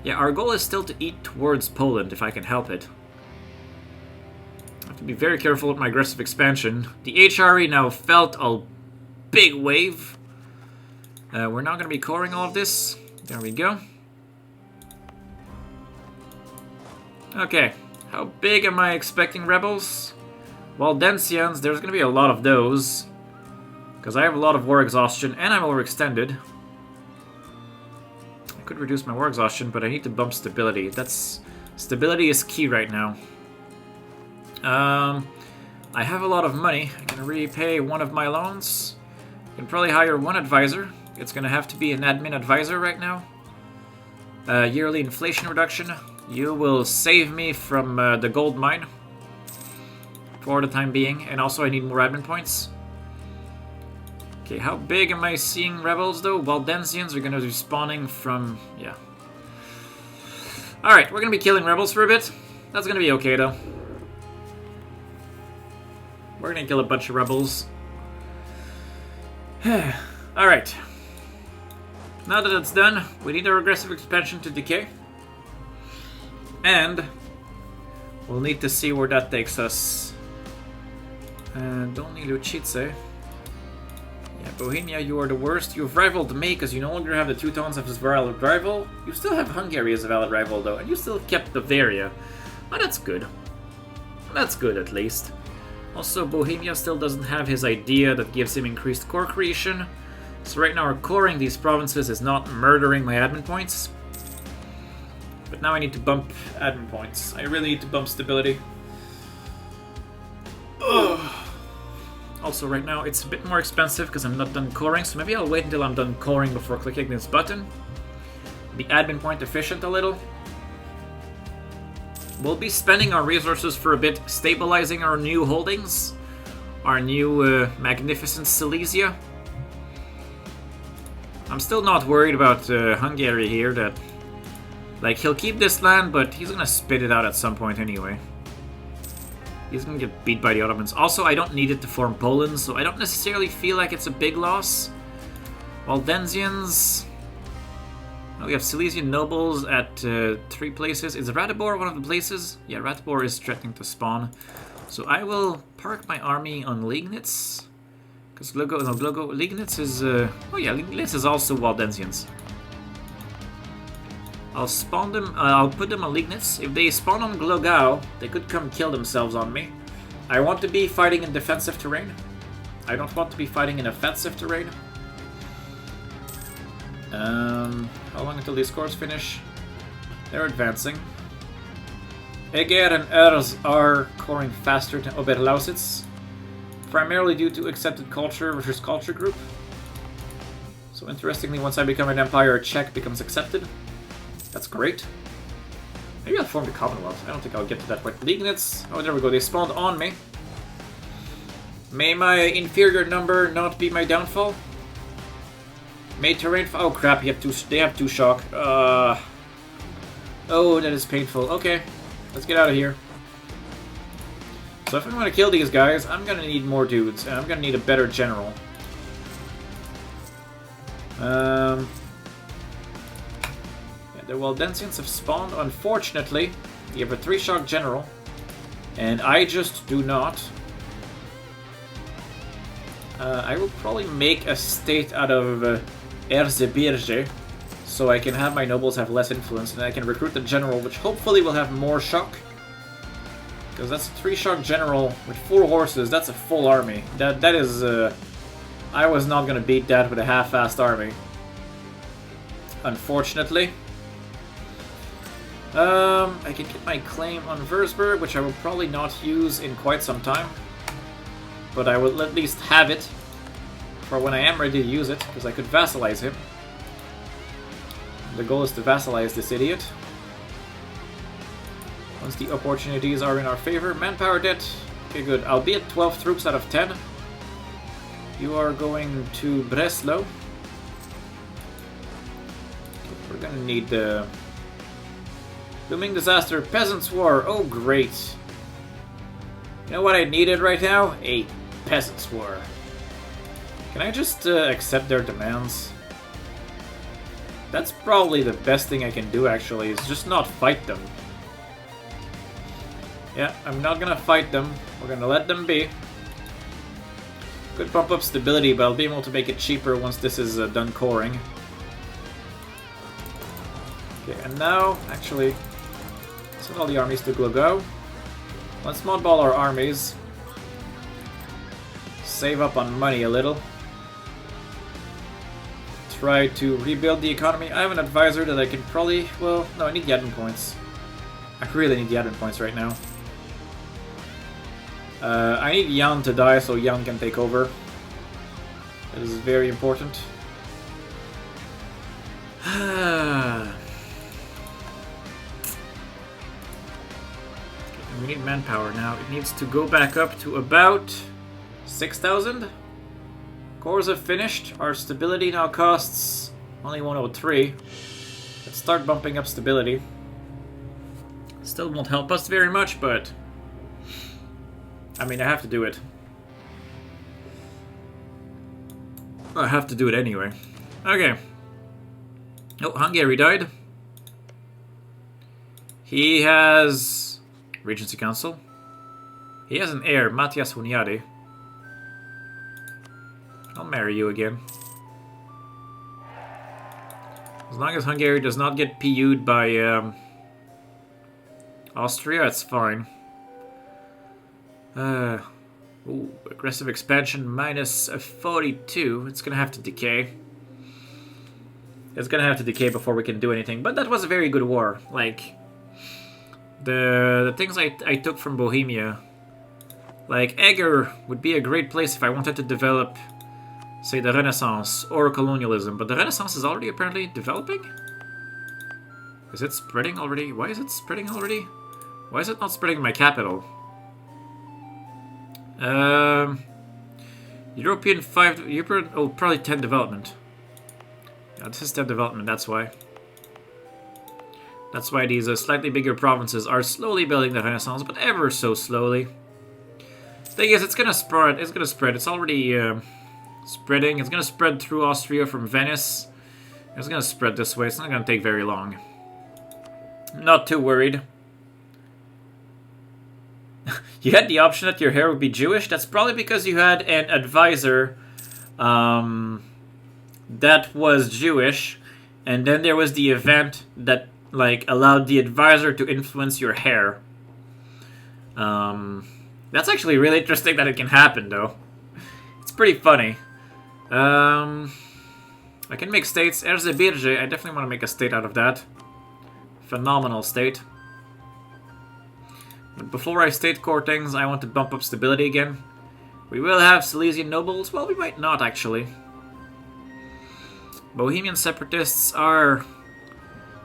Yeah, our goal is still to eat towards Poland if I can help it. I have to be very careful with my aggressive expansion. The HRE now felt a big wave. We're not going to be coring all of this. There we go. Okay, how big am I expecting rebels? Waldensians, there's going to be a lot of those. Because I have a lot of war exhaustion and I'm overextended. I could reduce my war exhaustion, but I need to bump stability. Stability is key right now. I have a lot of money. I can repay one of my loans. I can probably hire one advisor. It's going to have to be an admin advisor right now. Yearly inflation reduction. You will save me from the gold mine. For the time being. And also I need more admin points. Okay, how big am I seeing rebels though? Waldensians are going to be spawning from... yeah. Alright, we're going to be killing rebels for a bit. That's going to be okay though. We're going to kill a bunch of rebels. Alright. Now that it's done, we need our aggressive expansion to decay. And we'll need to see where that takes us. Dolny Lucice. Yeah, Bohemia, you are the worst. You've rivaled me because you no longer have the Teutons as a valid rival. You still have Hungary as a valid rival though, and you still kept Bavaria. Oh, that's good. That's good at least. Also, Bohemia still doesn't have his idea that gives him increased core creation. So right now our coring these provinces is not murdering my admin points. But now I need to bump admin points. I really need to bump stability. Ugh. Also right now it's a bit more expensive because I'm not done coring, so maybe I'll wait until I'm done coring before clicking this button. Be admin point efficient a little. We'll be spending our resources for a bit, stabilizing our new holdings. Our new magnificent Silesia. I'm still not worried about Hungary here, that... like, he'll keep this land, but he's gonna spit it out at some point anyway. He's gonna get beat by the Ottomans. Also, I don't need it to form Poland, so I don't necessarily feel like it's a big loss. Waldensians... oh, we have Silesian nobles at 3 places. Is Ratibor one of the places? Yeah, Ratibor is threatening to spawn. So I will park my army on Liegnitz. Because Liegnitz is... oh yeah, Liegnitz is also Waldensians. I'll spawn them, I'll put them on Liegnitz. If they spawn on Glogau, they could come kill themselves on me. I want to be fighting in defensive terrain. I don't want to be fighting in offensive terrain. How long until these cores finish? They're advancing. Eger and Ers are coring faster than Oberlausitz, primarily due to accepted culture versus culture group. So interestingly, once I become an empire, Czech becomes accepted. That's great. Maybe I'll form the Commonwealth. I don't think I'll get to that point. Liegnitz. Oh, there we go. They spawned on me. May my inferior number not be my downfall. May terrain... oh crap, they have 2 shock. Oh, that is painful. Okay, let's get out of here. So if I'm going to kill these guys, I'm going to need more dudes, and I'm going to need a better general. Yeah, the Waldensians have spawned. Unfortunately, you have a 3-shock general, and I just do not. I will probably make a state out of... Erzgebirge, so I can have my nobles have less influence, and I can recruit the general, which hopefully will have more shock. Because that's a 3-shock general with 4 horses, that's a full army. That is, I was not gonna beat that with a half-assed army. Unfortunately. I can get my claim on Würzburg, which I will probably not use in quite some time. But I will at least have it for when I am ready to use it, because I could vassalize him. The goal is to vassalize this idiot. Once the opportunities are in our favor. Manpower debt. Okay, good. I'll be at 12 troops out of 10. You are going to Breslau. Okay, we're gonna need the... Looming disaster, Peasants' War. Oh, great. You know what I needed right now? A Peasants' War. Can I just accept their demands? That's probably the best thing I can do, actually, is just not fight them. Yeah, I'm not gonna fight them. We're gonna let them be. Could bump up stability, but I'll be able to make it cheaper once this is done coring. Okay, and now, actually, send all the armies to go. Let's modball our armies. Save up on money a little. Try to rebuild the economy. I have an advisor that I can probably... Well, no, I need the admin points. I really need the admin points right now. I need Jan to die so Jan can take over. That is very important. We need manpower now. It needs to go back up to about 6,000. Cores have finished. Our stability now costs only 103. Let's start bumping up stability. Still won't help us very much, but... I mean, I have to do it. I have to do it anyway. Okay. Oh, Hungary died. He has... Regency Council. He has an heir, Matthias Hunyadi. I'll marry you again. As long as Hungary does not get PU'd by Austria, it's fine. Ooh, aggressive expansion minus 42. It's gonna have to decay. It's gonna have to decay before we can do anything. But that was a very good war. Like, the things I took from Bohemia. Like, Eger would be a great place if I wanted to develop, say, the Renaissance or colonialism. But the Renaissance is already apparently developing? Is it spreading already? Why is it spreading already? Why is it not spreading in my capital? European 5... European, oh, probably 10 development. Yeah, this is 10 development, that's why. That's why these slightly bigger provinces are slowly building the Renaissance, but ever so slowly. The thing is, it's gonna spread. It's gonna spread. It's already spreading. It's gonna spread through Austria from Venice. It's gonna spread this way. It's not gonna take very long. I'm not too worried. You had the option that your hair would be Jewish? That's probably because you had an advisor that was Jewish, and then there was the event that like allowed the advisor to influence your hair. That's actually really interesting that it can happen, though. It's pretty funny. I can make states. Erzgebirge, I definitely want to make a state out of that. Phenomenal state. But before I state core things, I want to bump up stability again. We will have Silesian nobles. Well, we might not, actually. Bohemian separatists are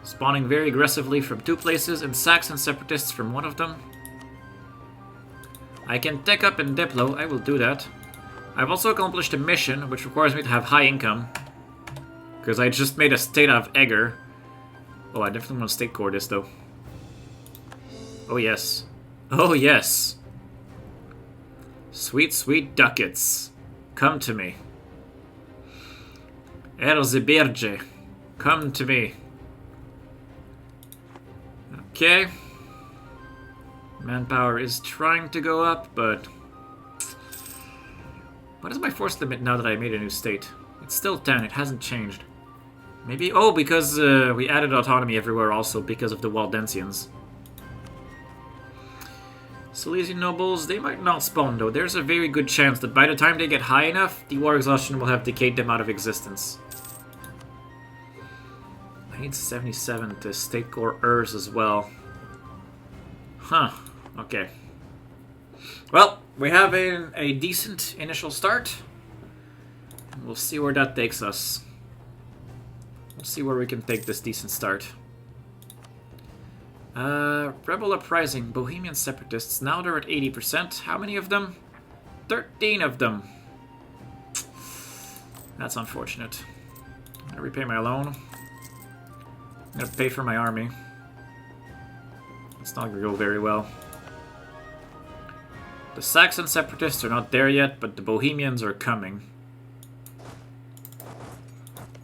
spawning very aggressively from 2 places, and Saxon separatists from 1 of them. I can tech up in Diplo. I will do that. I've also accomplished a mission, which requires me to have high income. Because I just made a state out of Eger. Oh, I definitely want to state core this, though. Oh, yes. Oh, yes. Sweet, sweet ducats. Come to me. Erzgebirge. Come to me. Okay. Manpower is trying to go up, but... What is my force limit now that I made a new state? It's still 10, it hasn't changed. Maybe... Oh, because we added autonomy everywhere also because of the Waldensians. Silesian nobles, they might not spawn though. There's a very good chance that by the time they get high enough, the war exhaustion will have decayed them out of existence. I need 77 to state core Urs as well. Huh, okay. Well, we have a decent initial start. We'll see where that takes us. We'll see where we can take this decent start. Rebel Uprising, Bohemian Separatists. Now they're at 80%. How many of them? 13 of them. That's unfortunate. I'm gonna repay my loan. I'm gonna pay for my army. It's not gonna go very well. The Saxon Separatists are not there yet, but the Bohemians are coming.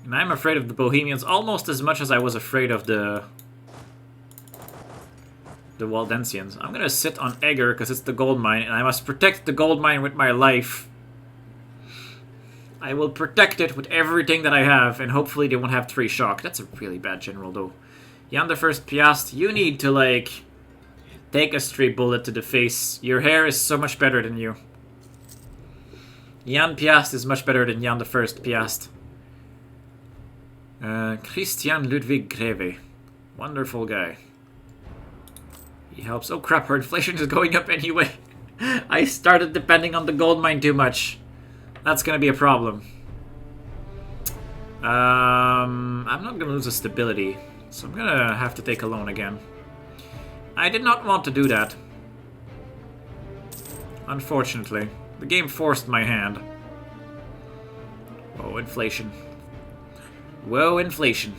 And I'm afraid of the Bohemians almost as much as I was afraid of the Waldensians. I'm gonna sit on Eger because it's the gold mine, and I must protect the gold mine with my life. I will protect it with everything that I have, and hopefully they won't have 3 shock. That's a really bad general, though. Jan the First Piast, you need to, like, take a straight bullet to the face. Your hair is so much better than you. Jan Piast is much better than Jan the First Piast. Christian Ludwig Greve. Wonderful guy. He helps. Oh crap, our inflation is going up anyway. I started depending on the gold mine too much. That's gonna be a problem. I'm not gonna lose the stability, so I'm gonna have to take a loan again. I did not want to do that. Unfortunately. The game forced my hand. Oh, inflation. Whoa, inflation.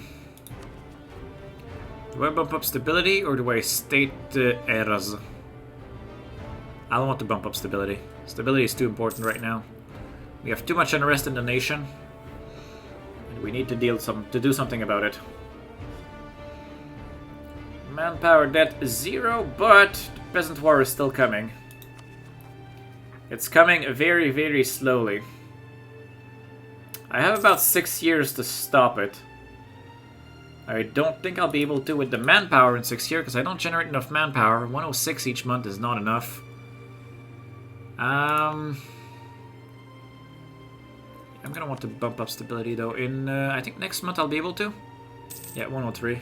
Do I bump up stability, or do I state errors? I don't want to bump up stability. Stability is too important right now. We have too much unrest in the nation, and we need to do something about it. Manpower debt is 0, but the peasant war is still coming. It's coming very, very slowly. I have about 6 years to stop it. I don't think I'll be able to with the manpower in 6 years because I don't generate enough manpower. 106 each month is not enough. I'm gonna want to bump up stability though. In I think next month I'll be able to. Yeah, 103.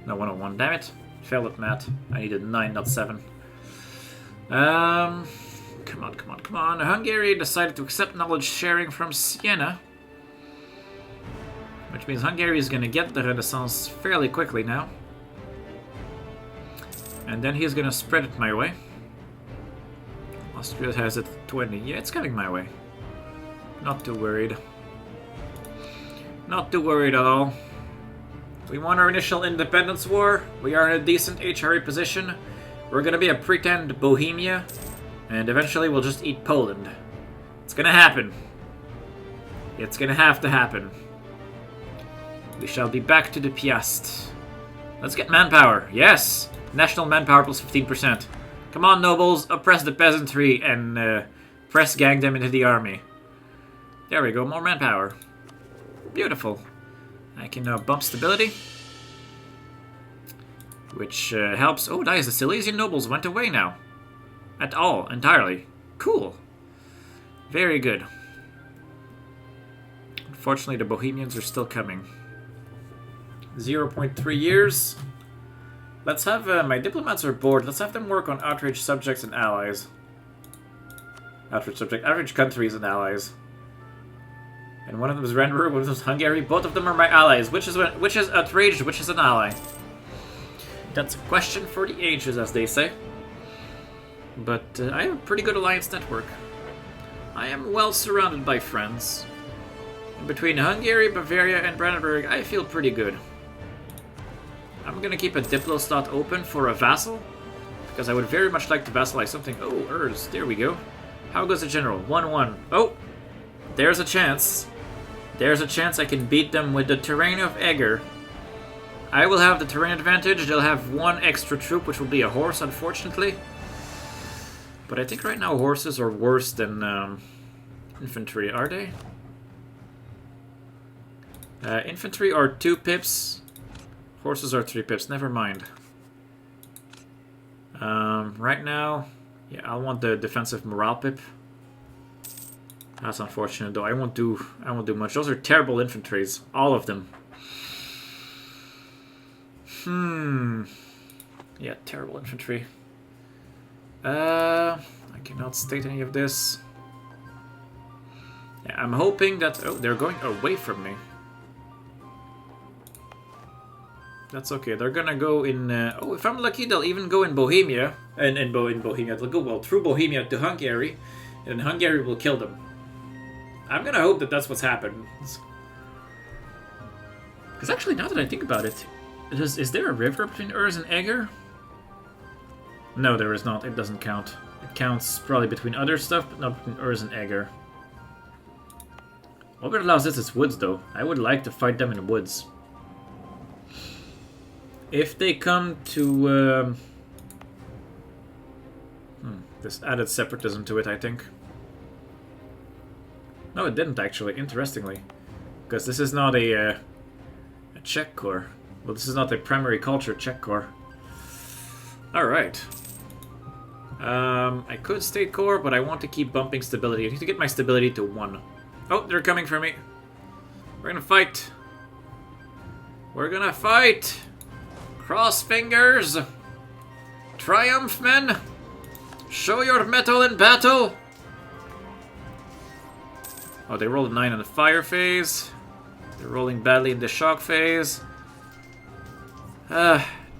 No, 101. Damn it! Failed at math. I needed 9, not 7. Come on, come on, come on. Hungary decided to accept knowledge sharing from Siena. Which means Hungary is going to get the Renaissance fairly quickly now. And then he's going to spread it my way. Austria has it 20. Yeah, it's coming my way. Not too worried. Not too worried at all. We won our initial independence war. We are in a decent HRE position. We're going to be a pretend Bohemia. And eventually we'll just eat Poland. It's going to happen. It's going to have to happen. We shall be back to the Piast. Let's get manpower. Yes! National manpower plus 15%. Come on, nobles. Oppress the peasantry and press gang them into the army. There we go. More manpower. Beautiful. I can now bump stability. Which helps. Oh, nice. The Silesian nobles went away now. At all. Entirely. Cool. Very good. Unfortunately, the Bohemians are still coming. 0.3 years. Let's have my diplomats are bored. Let's have them work on outraged subjects and allies. Outraged countries and allies. And one of them is Renberg, one of them is Hungary. Both of them are my allies. Which is outraged? Which is an ally? That's a question for the ages, as they say. But I have a pretty good alliance network. I am well surrounded by friends. And between Hungary, Bavaria, and Brandenburg, I feel pretty good. I'm gonna keep a Diplo slot open for a vassal, because I would very much like to vassalize something. Oh, Urs, there we go. How goes the general? 1-1. Oh, there's a chance. There's a chance I can beat them with the terrain of Eger. I will have the terrain advantage. They'll have 1 extra troop, which will be a horse, unfortunately. But I think right now horses are worse than infantry, are they? Infantry are 2 pips. Horses are 3 pips. Never mind. Right now, yeah, I want the defensive morale pip. That's unfortunate, though. I won't do much. Those are terrible infantries, all of them. Yeah, terrible infantry. I cannot state any of this. Yeah, I'm hoping that... Oh, they're going away from me. That's okay. They're gonna go in... oh, if I'm lucky, they'll even go in Bohemia. In Bohemia. They'll go, well, through Bohemia to Hungary. And Hungary will kill them. I'm gonna hope that that's what's happened. Because actually, now that I think about it, is there a river between Urs and Eger? No, there is not. It doesn't count. It counts probably between other stuff, but not between Urs and Eger. What allows this is woods, though. I would like to fight them in woods. If they come to... this added separatism to it, I think. No, it didn't, actually, interestingly. Because this is not a Czech core. Well, this is not a primary culture Czech core. Alright. I could state core, but I want to keep bumping stability. I need to get my stability to 1. Oh, they're coming for me. We're gonna fight. We're gonna fight! Cross fingers! Triumph, men! Show your mettle in battle! Oh, they rolled a 9 in the fire phase. They're rolling badly in the shock phase.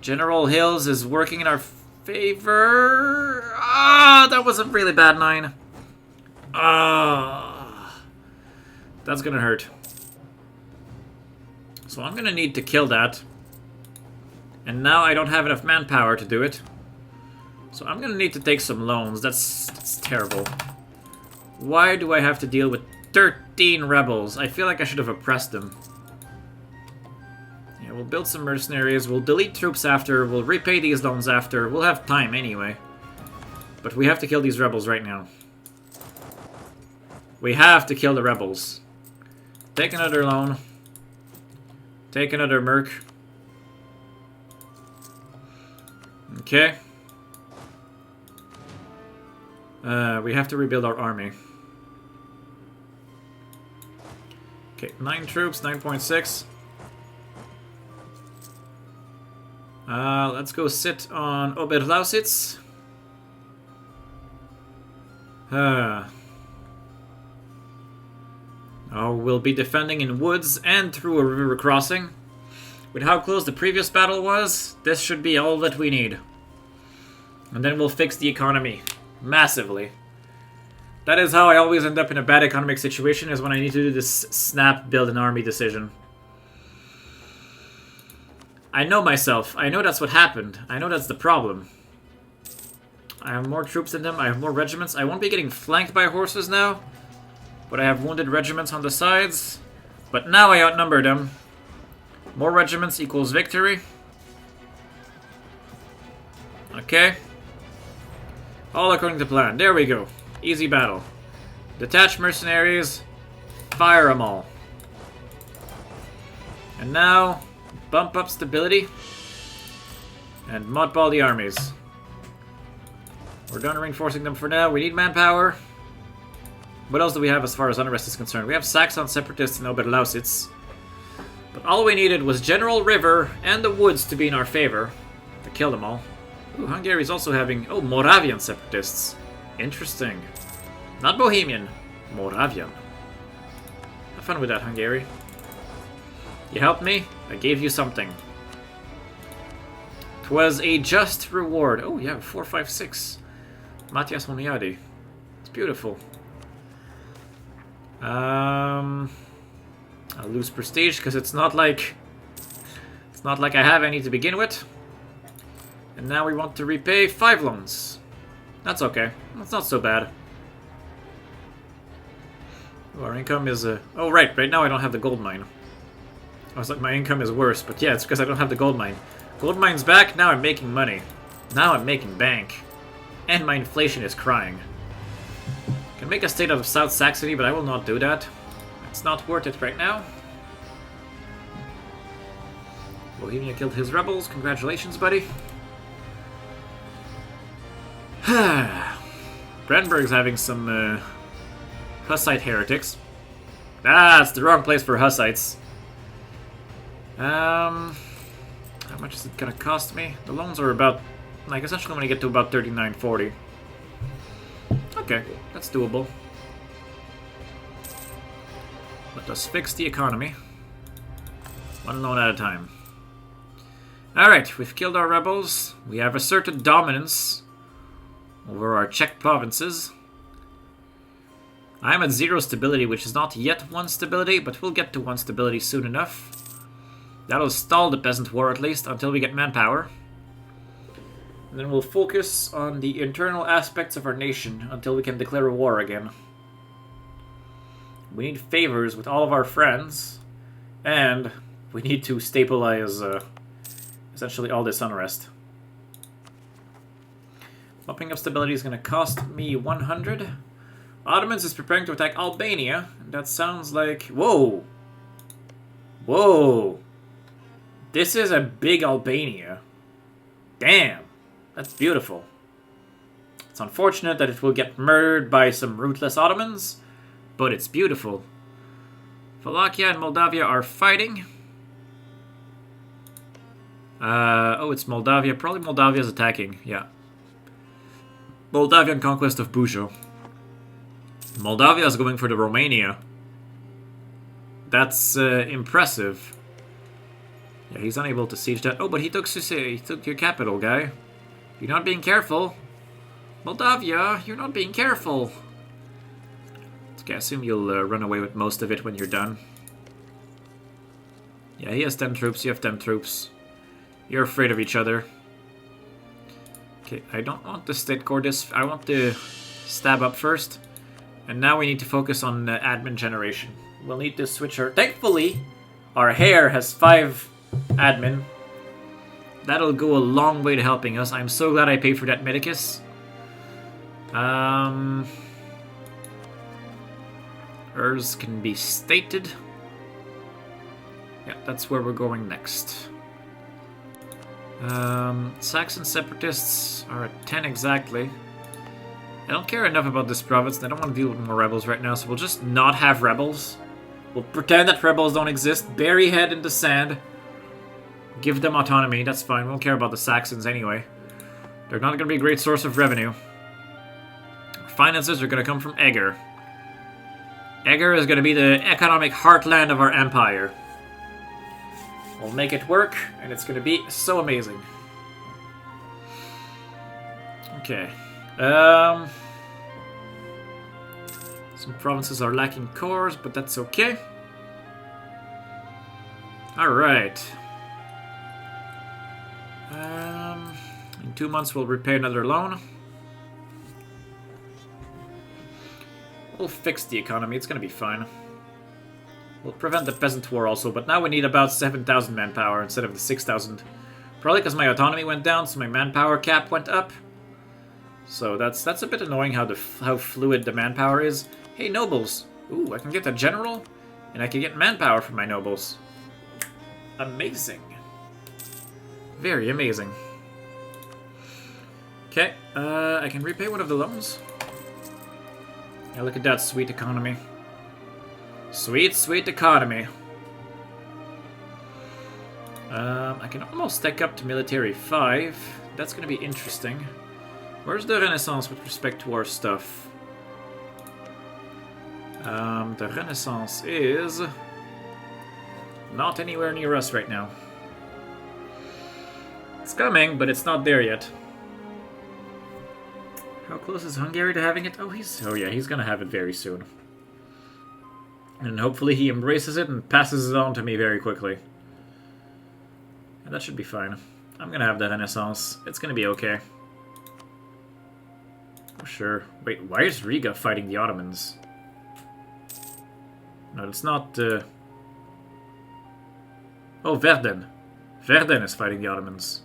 General Hills is working in our favor. Ah, that was a really bad 9. Ah, that's gonna hurt. So I'm gonna need to kill that. And now I don't have enough manpower to do it. So I'm gonna need to take some loans. That's terrible. Why do I have to deal with 13 rebels? I feel like I should have oppressed them. Yeah, we'll build some mercenaries. We'll delete troops after. We'll repay these loans after. We'll have time anyway. But we have to kill these rebels right now. We have to kill the rebels. Take another loan. Take another merc. Okay. We have to rebuild our army. Okay, 9 troops, 9.6. Let's go sit on Oberlausitz. Oh, we'll be defending in woods and through a river crossing. With how close the previous battle was, this should be all that we need. And then we'll fix the economy. Massively. That is how I always end up in a bad economic situation, is when I need to do this snap build an army decision. I know myself. I know that's what happened. I know that's the problem. I have more troops than them. I have more regiments. I won't be getting flanked by horses now. But I have wounded regiments on the sides. But now I outnumber them. More regiments equals victory. Okay. All according to plan. There we go. Easy battle. Detach mercenaries. Fire them all. And now, bump up stability. And modball the armies. We're done reinforcing them for now. We need manpower. What else do we have as far as unrest is concerned? We have Saxon separatists in Oberlausitz. But all we needed was General River and the woods to be in our favor. To kill them all. Ooh, Hungary's also having... Oh, Moravian separatists. Interesting. Not Bohemian. Moravian. Have fun with that, Hungary. You helped me, I gave you something. 'Twas a just reward. Oh, yeah, 4, 5, 6. Matthias Honiadi. It's beautiful. I'll lose prestige because it's not like I have any to begin with. And now we want to repay 5 loans. That's okay. That's not so bad. Ooh, our income is oh right now I don't have the gold mine. I was like, my income is worse, but yeah, it's because I don't have the gold mine. Gold mine's back, now I'm making money. Now I'm making bank. And my inflation is crying. I can make a state out of South Saxony, but I will not do that. It's not worth it right now. Bohemia killed his rebels. Congratulations, buddy. Brandenburg's having some Hussite heretics. Ah, it's the wrong place for Hussites. How much is it gonna cost me? The loans are about, like, essentially when I get to about 39.40. Okay, that's doable. Let us fix the economy. One loan at a time. Alright, we've killed our rebels. We have asserted dominance over our Czech provinces. I'm at 0 stability, which is not yet 1 stability, but we'll get to 1 stability soon enough. That'll stall the peasant war, at least, until we get manpower. And then we'll focus on the internal aspects of our nation until we can declare a war again. We need favors with all of our friends, and we need to stabilize essentially all this unrest. Bumping up stability is going to cost me 100. Ottomans is preparing to attack Albania. That sounds like... Whoa! Whoa! This is a big Albania. Damn! That's beautiful. It's unfortunate that it will get murdered by some ruthless Ottomans, but it's beautiful. Wallachia and Moldavia are fighting. Oh, it's Moldavia. Probably Moldavia is attacking, yeah. Moldavian conquest of Bujo. Moldavia is going for the Romania. That's impressive. Yeah, he's unable to siege that. Oh, but he took your capital, guy. You're not being careful. Moldavia, you're not being careful. Okay, I assume you'll run away with most of it when you're done. Yeah, he has 10 troops, you have 10 troops. You're afraid of each other. Okay, I don't want to state core this. I want to stab up first. And now we need to focus on admin generation. We'll need to switch our... Thankfully, our heir has 5 admin. That'll go a long way to helping us. I'm so glad I paid for that Medicus. Urs can be stated. Yeah, that's where we're going next. Saxon separatists are at 10 exactly. I don't care enough about this province, and I don't want to deal with more rebels right now, so we'll just not have rebels. We'll pretend that rebels don't exist, bury head in the sand, give them autonomy, that's fine, we don't care about the Saxons anyway. They're not going to be a great source of revenue. Finances are going to come from Eger. Eger is going to be the economic heartland of our empire. We'll make it work, and it's going to be so amazing. Okay. Some provinces are lacking cores, but that's okay. Alright. In 2 months we'll repay another loan. We'll fix the economy, it's gonna be fine. We'll prevent the peasant war also, but now we need about 7,000 manpower instead of the 6,000. Probably because my autonomy went down, so my manpower cap went up. So that's a bit annoying how fluid the manpower is. Hey, nobles! Ooh, I can get a general, and I can get manpower from my nobles. Amazing. Very amazing. Okay, I can repay one of the loans. Yeah, look at that sweet economy. Sweet, sweet economy. I can almost stack up to military 5. That's going to be interesting. Where's the Renaissance with respect to our stuff? The Renaissance is not anywhere near us right now. It's coming, but it's not there yet. How close is Hungary to having it? Oh yeah, he's gonna have it very soon. And hopefully he embraces it and passes it on to me very quickly. And that should be fine. I'm gonna have the Renaissance. It's gonna be okay. Oh, sure. Wait, why is Riga fighting the Ottomans? No, it's not... Oh, Verden. Verden is fighting the Ottomans.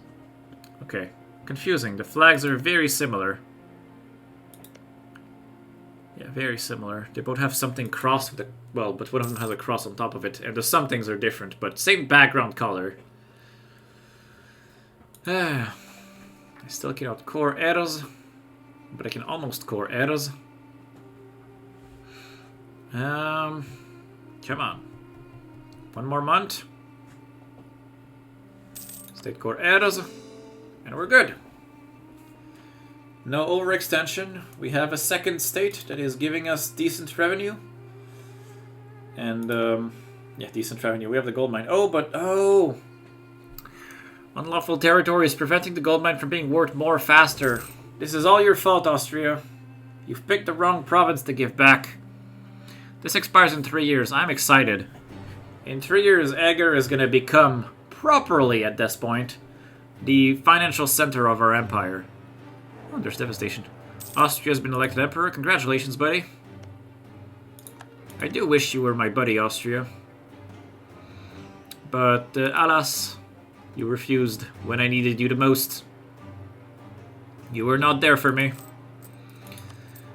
Okay. Confusing. The flags are very similar. Yeah, very similar. They both have something crossed with a... Well, but one of them has a cross on top of it. And the somethings are different, but same background color. I still cannot core Eros, but I can almost core Eros. Come on. One more month. State core Eros, and we're good. No overextension. We have a second state that is giving us decent revenue. And, yeah, decent revenue. We have the gold mine. Oh! Unlawful territory is preventing the gold mine from being worked more faster. This is all your fault, Austria. You've picked the wrong province to give back. This expires in 3 years. I'm excited. In 3 years, Eger is going to become, properly at this point, the financial center of our empire. Oh, there's devastation. Austria has been elected emperor. Congratulations, buddy. I do wish you were my buddy, Austria. But, alas, you refused when I needed you the most. You were not there for me.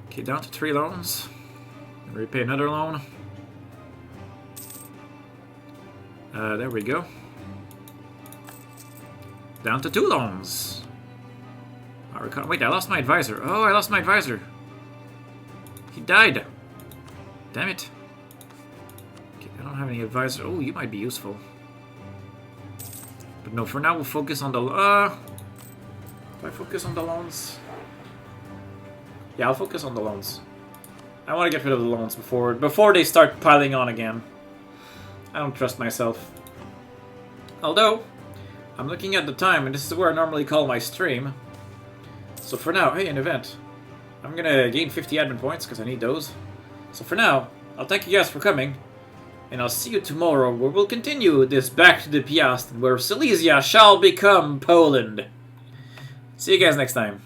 Okay, down to 3 loans. Repay another loan. There we go. Down to 2 loans. Wait, I lost my advisor. Oh, I lost my advisor. He died. Damn it. Okay, I don't have any advisor. Oh, you might be useful. But no, for now we'll focus on the... do I focus on the loans? Yeah, I'll focus on the loans. I want to get rid of the loans before they start piling on again. I don't trust myself. Although, I'm looking at the time, and this is where I normally call my stream. So for now, hey, an event. I'm gonna gain 50 admin points, because I need those. So for now, I'll thank you guys for coming. And I'll see you tomorrow, where we'll continue this back to the Piast, where Silesia shall become Poland. See you guys next time.